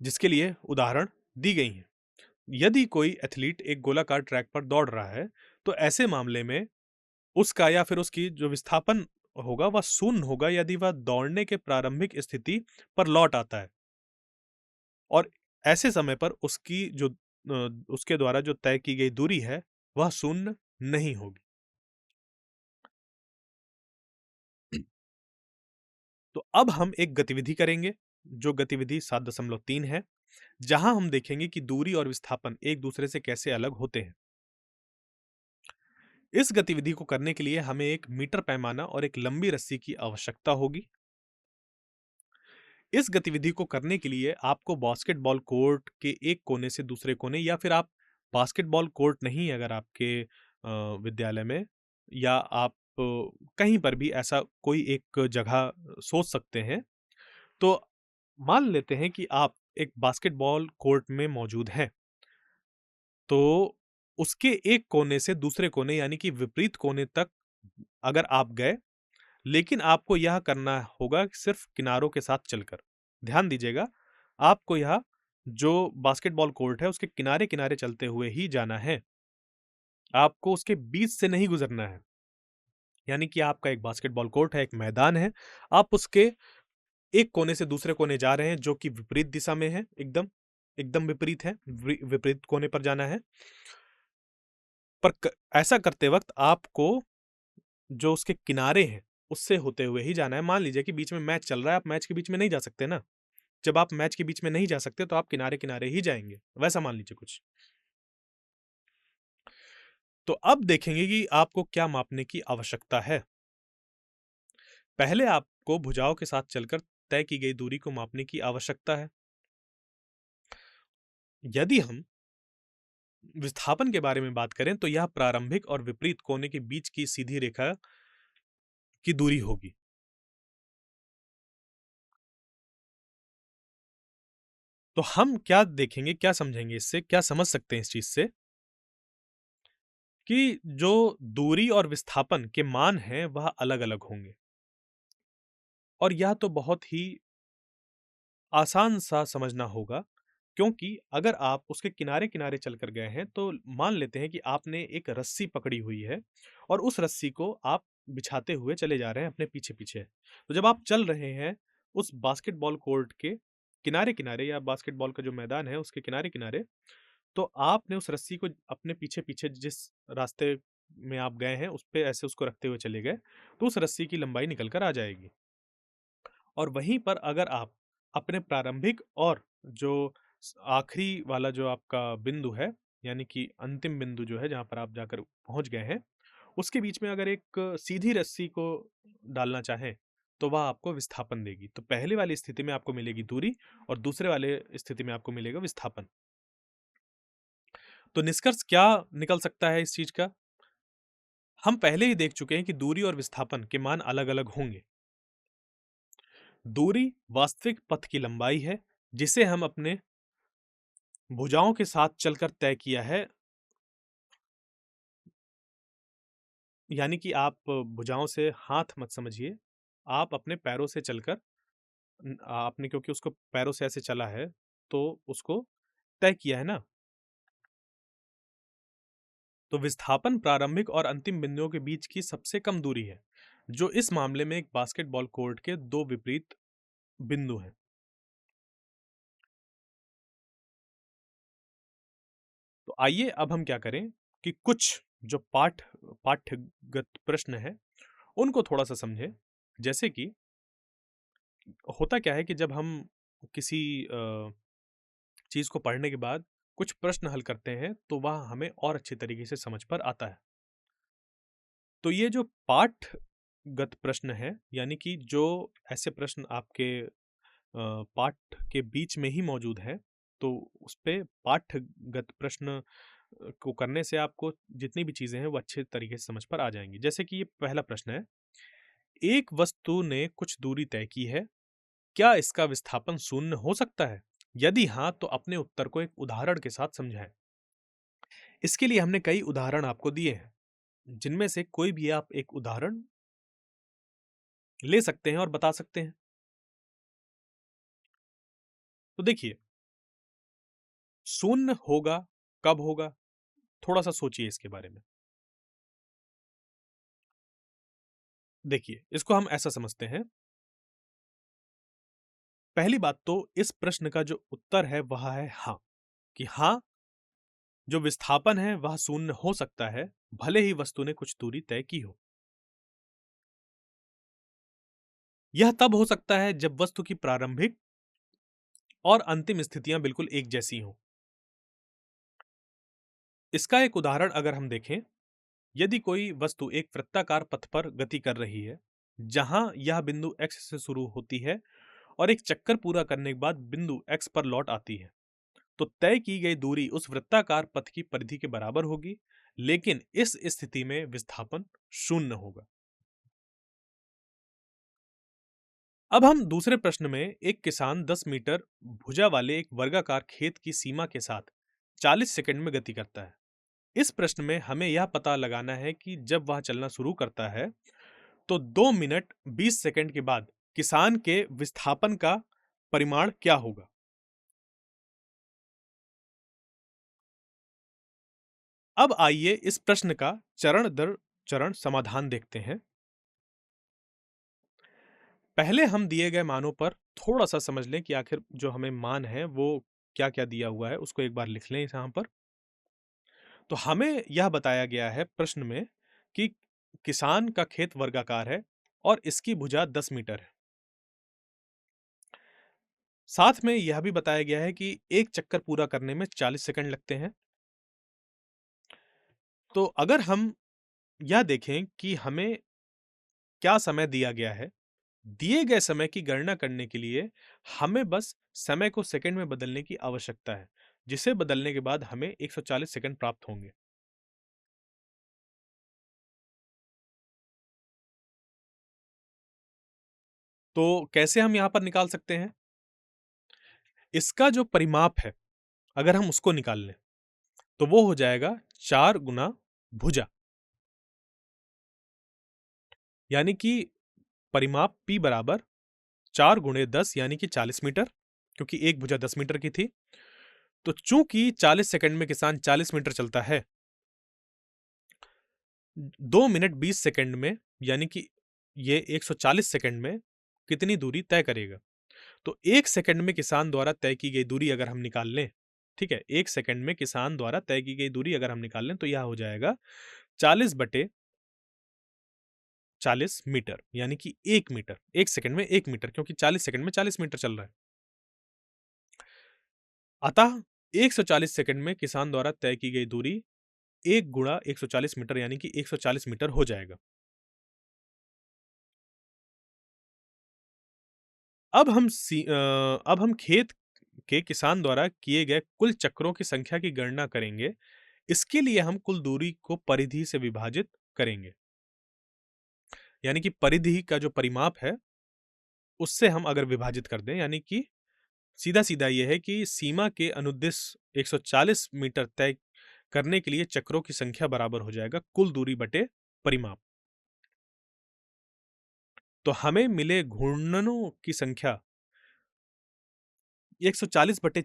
जिसके लिए उदाहरण दी गई हैं। यदि कोई एथलीट एक गोलाकार ट्रैक पर दौड़ रहा है, तो ऐसे मामले में उसका या फिर उसकी जो विस्थापन होगा वह शून्य होगा यदि वह दौड़ने के प्रारंभिक स्थिति पर लौट आता है, और ऐसे समय पर उसकी जो उसके द्वारा जो तय की गई दूरी है वह शून्य नहीं होगी। तो अब हम एक गतिविधि करेंगे, जो गतिविधि 7.3 है, जहां हम देखेंगे कि दूरी और विस्थापन एक दूसरे से कैसे अलग होते हैं। इस गतिविधि को करने के लिए हमें एक मीटर पैमाना और एक लंबी रस्सी की आवश्यकता होगी। इस गतिविधि को करने के लिए आपको बास्केटबॉल कोर्ट के एक कोने से दूसरे कोने, या फिर आप बास्केटबॉल कोर्ट नहीं अगर आपके विद्यालय में, या आप कहीं पर भी ऐसा कोई एक जगह सोच सकते हैं। तो मान लेते हैं कि आप एक बास्केटबॉल कोर्ट में मौजूद हैं। तो उसके एक कोने से दूसरे कोने, यानी कि विपरीत कोने तक अगर आप गए, लेकिन आपको यह करना होगा सिर्फ किनारों के साथ चलकर। ध्यान दीजिएगा, आपको यह जो बास्केटबॉल कोर्ट है उसके किनारे-किनारे चलते हुए ही जाना है। आपको उसके बीच से नहीं गुजरना है। यानी कि आपका एक बास्केटबॉल कोर्ट है, एक मैदान है, आप उसके एक कोने से दूसरे कोने जा रहे हैं जो कि विपरीत दिशा में है एकदम। एकदम विपरीत है, विपरीत कोने पर जाना है। पर ऐसा करते वक्त आपको जो उसके किनारे हैं उससे होते हुए ही जाना है। मान लीजिए कि बीच में मैच चल रहा है, आप मैच के बीच में नहीं जा सकते ना। जब आप मैच के बीच में नहीं जा सकते तो आप किनारे किनारे ही जाएंगे, वैसा मान लीजिए कुछ। तो अब देखेंगे कि आपको क्या मापने की आवश्यकता है। पहले आपको भुजाओं के साथ चलकर तय की गई दूरी को मापने की आवश्यकता है। यदि हम विस्थापन के बारे में बात करें तो यह प्रारंभिक और विपरीत कोने के बीच की सीधी रेखा की दूरी होगी। तो हम क्या देखेंगे, क्या समझेंगे इससे, क्या समझ सकते हैं इस चीज से कि जो दूरी और विस्थापन के मान हैं वह अलग-अलग होंगे। और यह तो बहुत ही आसान सा समझना होगा, क्योंकि अगर आप उसके किनारे-किनारे चलकर गए हैं तो मान लेते हैं कि आपने एक रस्सी पकड़ी हुई है और उस रस्सी को आप बिछाते हुए चले जा रहे हैं अपने पीछे-पीछे। तो जब आप चल रहे हैं उस बास्केटबॉल कोर्ट के किनारे-किनारे या बास्केटबॉल का जो मैदान है उसके किनारे-किनारे, तो आपने उस रस्सी को अपने पीछे-पीछे जिस रास्ते में आप गए हैं उस पे ऐसे उसको रखते हुए चले गए, तो उस रस्सी की लंबाई निकल कर आ जाएगी। और वहीं पर अगर आप अपने प्रारंभिक और जो आखिरी वाला जो आपका बिंदु है, यानी कि अंतिम बिंदु जो है जहां पर आप जाकर पहुंच गए हैं, उसके बीच में अगर एक सीधी रस्सी को डालना चाहें तो वह आपको विस्थापन देगी। तो पहले वाली स्थिति में आपको मिलेगी दूरी और दूसरे वाले स्थिति में आपको मिलेगा विस्थापन। तो निष्कर्ष क्या निकल सकता है इस चीज का? हम पहले ही देख चुके हैं कि दूरी और विस्थापन के मान अलग अलग होंगे। दूरी वास्तविक पथ की लंबाई है जिसे हम अपने भुजाओं के साथ चलकर तय किया है। यानी कि आप भुजाओं से हाथ मत समझिए, आप अपने पैरों से चलकर आपने क्योंकि उसको पैरों से ऐसे चला है तो उसको तय किया है ना। तो विस्थापन प्रारंभिक और अंतिम बिंदुओं के बीच की सबसे कम दूरी है, जो इस मामले में एक बास्केटबॉल कोर्ट के दो विपरीत बिंदु हैं। तो आइए अब हम क्या करें कि कुछ जो पाठ्यगत प्रश्न है उनको थोड़ा सा समझें। जैसे कि होता क्या है कि जब हम किसी चीज को पढ़ने के बाद कुछ प्रश्न हल करते हैं तो वह हमें और अच्छे तरीके से समझ पर आता है। तो ये जो पाठगत प्रश्न है, यानी कि जो ऐसे प्रश्न आपके पाठ के बीच में ही मौजूद है, तो उस पे पाठगत प्रश्न को करने से आपको जितनी भी चीजें हैं वो अच्छे तरीके से समझ पर आ जाएंगी। जैसे कि ये पहला प्रश्न है, एक वस्तु ने कुछ दूरी तय की है, क्या इसका विस्थापन शून्य हो सकता है? यदि हाँ तो अपने उत्तर को एक उदाहरण के साथ समझाएं। इसके लिए हमने कई उदाहरण आपको दिए हैं, जिनमें से कोई भी आप एक उदाहरण ले सकते हैं और बता सकते हैं। तो देखिए, शून्य होगा, कब होगा? थोड़ा सा सोचिए इसके बारे में। देखिए, इसको हम ऐसा समझते हैं। पहली बात तो इस प्रश्न का जो उत्तर है वह है हाँ, कि हाँ, जो विस्थापन है वह शून्य हो सकता है, भले ही वस्तु ने कुछ दूरी तय की हो। यह तब हो सकता है जब वस्तु की प्रारंभिक और अंतिम स्थितियां बिल्कुल एक जैसी हों। इसका एक उदाहरण अगर हम देखें, यदि कोई वस्तु एक वृत्ताकार पथ पर गति कर रही है, जहां यह बिंदु x से शुरू होती है और एक चक्कर पूरा करने के बाद बिंदु x पर लौट आती है, तो तय की गई दूरी उस वृत्ताकार पथ की परिधि के बराबर होगी, लेकिन इस स्थिति में विस्थापन शून्य होगा। अब हम दूसरे प्रश्न में एक किसान 10 मीटर भुजा वाले एक वर्गाकार खेत की सीमा के साथ 40 सेकंड में गति करता है। इस प्रश्न में हमें यह पता लगाना है कि जब वह चलना शुरू करता है तो 2 मिनट 20 सेकंड के बाद किसान के विस्थापन का परिमाण क्या होगा। अब आइए इस प्रश्न का चरण दर चरण समाधान देखते हैं। पहले हम दिए गए मानों पर थोड़ा सा समझ लें कि आखिर जो हमें मान है वो क्या-क्या दिया हुआ है उसको एक बार लिख लें यहाँ पर। तो हमें यह बताया गया है प्रश्न में कि किसान का खेत वर्गाकार है और इसकी भुजा 10 मीटर है। साथ में यह भी बताया गया है कि एक चक्कर पूरा करने में 40 सेकंड लगते हैं। तो अगर हम यह देखें कि हमें क्या समय दिया गया है, दिए गए समय की गणना करने के लिए हमें बस समय को सेकंड में बदलने की आवश्यकता है, जिसे बदलने के बाद हमें 140 सेकंड प्राप्त होंगे। तो कैसे हम यहाँ पर निकाल सकते हैं? इसका जो परिमाप है, अगर हम उसको निकाल लें, तो वो हो जाएगा 4 गुना भुजा। यानी कि परिमाप P बराबर 4 गुणे 10 यानी कि 40 मीटर, क्योंकि एक भुजा 10 मीटर की थी। तो चूंकि 40 सेकंड में किसान 40 मीटर चलता है, 2 मिनट 20 सेकंड में यानी कि ये 140 सेकंड में कितनी दूरी तय करेगा? तो 1 सेकंड में किसान द्वारा तय की गई दूरी अगर हम निकाल लें, ठीक है? 1 सेकंड में किसान द्वारा तय की गई दूरी अगर हम निकाल लें, तो यह हो जाएगा 40 बटे 40 मीटर, यानी कि 1 मीटर। 1 सेकंड में 1 मीटर, क्योंकि 40 सेकंड में 40 मीटर चल रहा है। अतः 140 सेकंड में किसान द्वारा तय की गई दूरी 1 गुणा 140 मीटर यानी कि 140 मीटर हो जाएगा। अब हम खेत के किसान द्वारा किए गए कुल चक्रों की संख्या की गणना करेंगे। इसके लिए हम कुल दूरी को परिधि से विभाजित करेंगे। यानी कि परिधि का जो परिमाप है, उससे हम अगर विभाजित कर दें, यानी कि सीधा-सीधा ये है कि सीमा के अनुदिश 140 मीटर तय करने के लिए चक्रों की संख्या बराबर हो जाएगा कुल दूरी बटे परिमाप। तो हमें मिले घूर्णनों की संख्या 140 बटे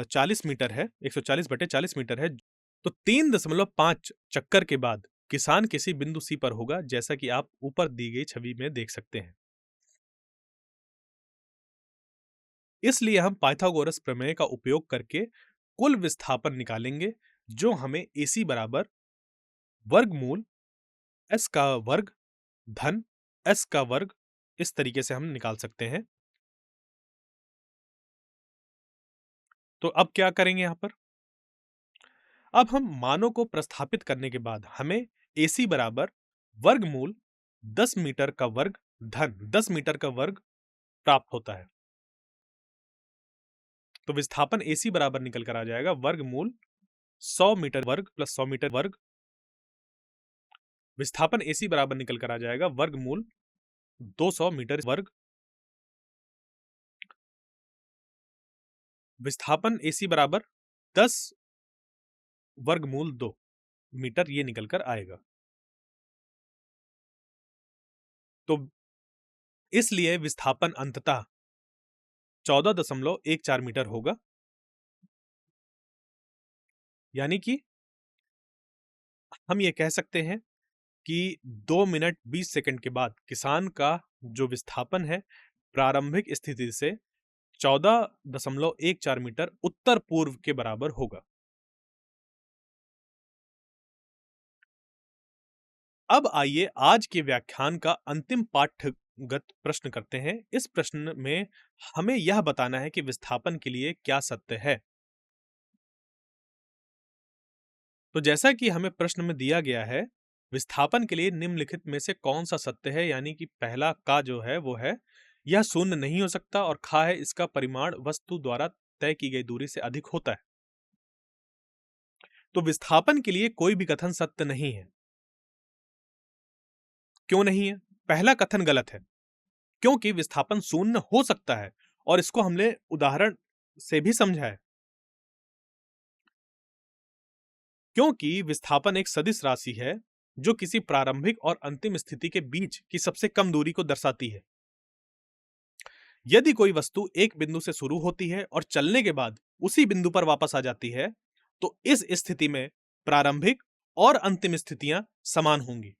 40 मीटर है, 140 बटे 40 मीटर है। तो 3.5 चक्कर के बाद किसान किसी बिंदु C पर होगा, जैसा कि आप ऊपर दी गई छवि में देख सकते हैं। इसलिए हम पाइथागोरस प्रमेय का उपयोग करके कुल विस्थापन निकालेंगे, जो हमें AC बराबर वर्गमूल S का वर्ग धन S का वर्ग, इस तरीके से हम निकाल सकते हैं। तो अब क्या करेंगे यहाँ पर? अब हम मानों को प्रतिस्थापित करने के बाद हमें AC बराबर वर्गमूल 10 मीटर का वर्ग धन 10 मीटर का वर्ग प्राप्त होता है। तो विस्थापन AC बराबर निकल कर आ जाएगा वर्गमूल 100 मीटर वर्ग प्लस 100 मीटर वर्ग। विस्थापन AC बराबर निकल कर आ जाएगा वर्गमूल 200 मीटर वर्ग। विस्थापन AC बराबर 10 वर्गमूल 2 मीटर, ये निकल कर आएगा। तो इसलिए विस्थापन अंततः 14.14 मीटर होगा। यानी कि हम ये कह सकते हैं कि 2 मिनट 20 सेकंड के बाद किसान का जो विस्थापन है, प्रारंभिक स्थिति से 14.14 मीटर उत्तर पूर्व के बराबर होगा। अब आइए आज के व्याख्यान का अंतिम पाठगत प्रश्न करते हैं। इस प्रश्न में हमें यह बताना है कि विस्थापन के लिए क्या सत्य है। तो जैसा कि हमें प्रश्न में दिया गया है, विस्थापन के लिए निम्नलिखित में से कौन सा सत्य है, यानी कि पहला का जो है वो है, यह शून्य नहीं हो सकता, और खा है इसका परिमाण वस्तु द्वारा तय की गई दूरी से अधिक होता है। तो विस्थापन के लिए कोई भी कथन सत्य नहीं है। क्यों नहीं है? पहला कथन गलत है, क्योंकि विस्थापन शून्य हो सकता है, और इसको हमने उदाहरण से भी समझा है। क्योंकि विस्थापन एक सदिश राशि है जो किसी प्रारंभिक और अंतिम स्थिति के बीच की सबसे कम दूरी को दर्शाती है। यदि कोई वस्तु एक बिंदु से शुरू होती है और चलने के बाद उसी बिंदु पर वापस आ जाती है, तो इस स्थिति में प्रारंभिक और अंतिम स्थितियां समान होंगी।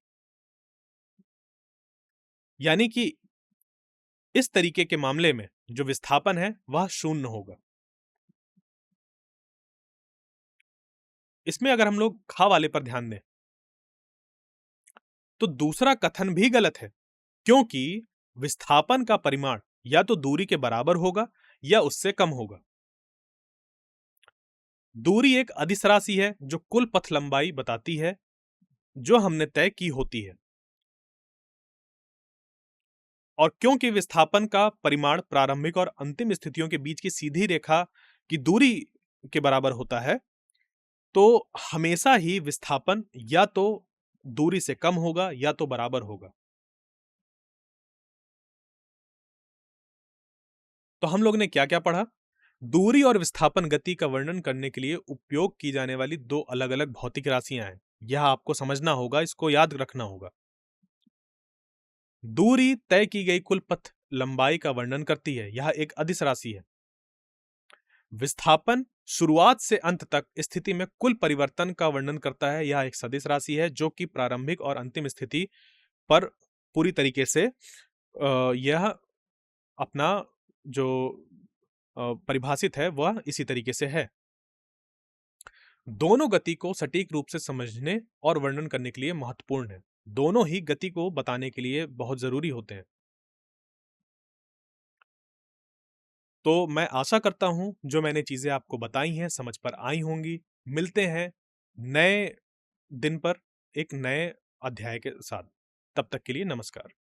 यानी कि इस तरीके के मामले में जो विस्थापन है वह शून्य होगा। इसमें अगर हम लोग खा वाले पर ध्यान दें, तो दूसरा कथन भी गलत है, क्योंकि विस्थापन का परिमाण या तो दूरी के बराबर होगा या उससे कम होगा। दूरी एक अदिश राशि है जो कुल पथ लंबाई बताती है जो हमने तय की होती है। और क्योंकि विस्थापन का परिमाण प्रारंभिक और अंतिम स्थितियों के बीच की सीधी रेखा की दूरी के बराबर होता है, तो हमेशा ही विस्थापन या तो दूरी से कम होगा या तो बराबर होगा। तो हम लोग ने क्या-क्या पढ़ा? दूरी और विस्थापन गति का वर्णन करने के लिए उपयोग की जाने वाली दो अलग-अलग भौतिक राशियां हैं। यह आपको समझना होगा, इसको याद रखना होगा। दूरी तय की गई कुल पथ लंबाई का वर्णन करती है, यह एक अदिश राशि है। विस्थापन शुरुआत से अंत तक स्थिति में कुल परिवर्तन का वर्णन करता है, यह एक सदिश राशि है जो कि प्रारंभिक और अंतिम स्थिति पर पूरी तरीके से यह अपना जो परिभाषित है वह इसी तरीके से है। दोनों गति को सटीक रूप से समझने और वर्णन करने के लिए महत्वपूर्ण है। दोनों ही गति को बताने के लिए बहुत जरूरी होते हैं। तो मैं आशा करता हूं जो मैंने चीजें आपको बताई हैं समझ पर आई होंगी। मिलते हैं नए दिन पर एक नए अध्याय के साथ। तब तक के लिए नमस्कार।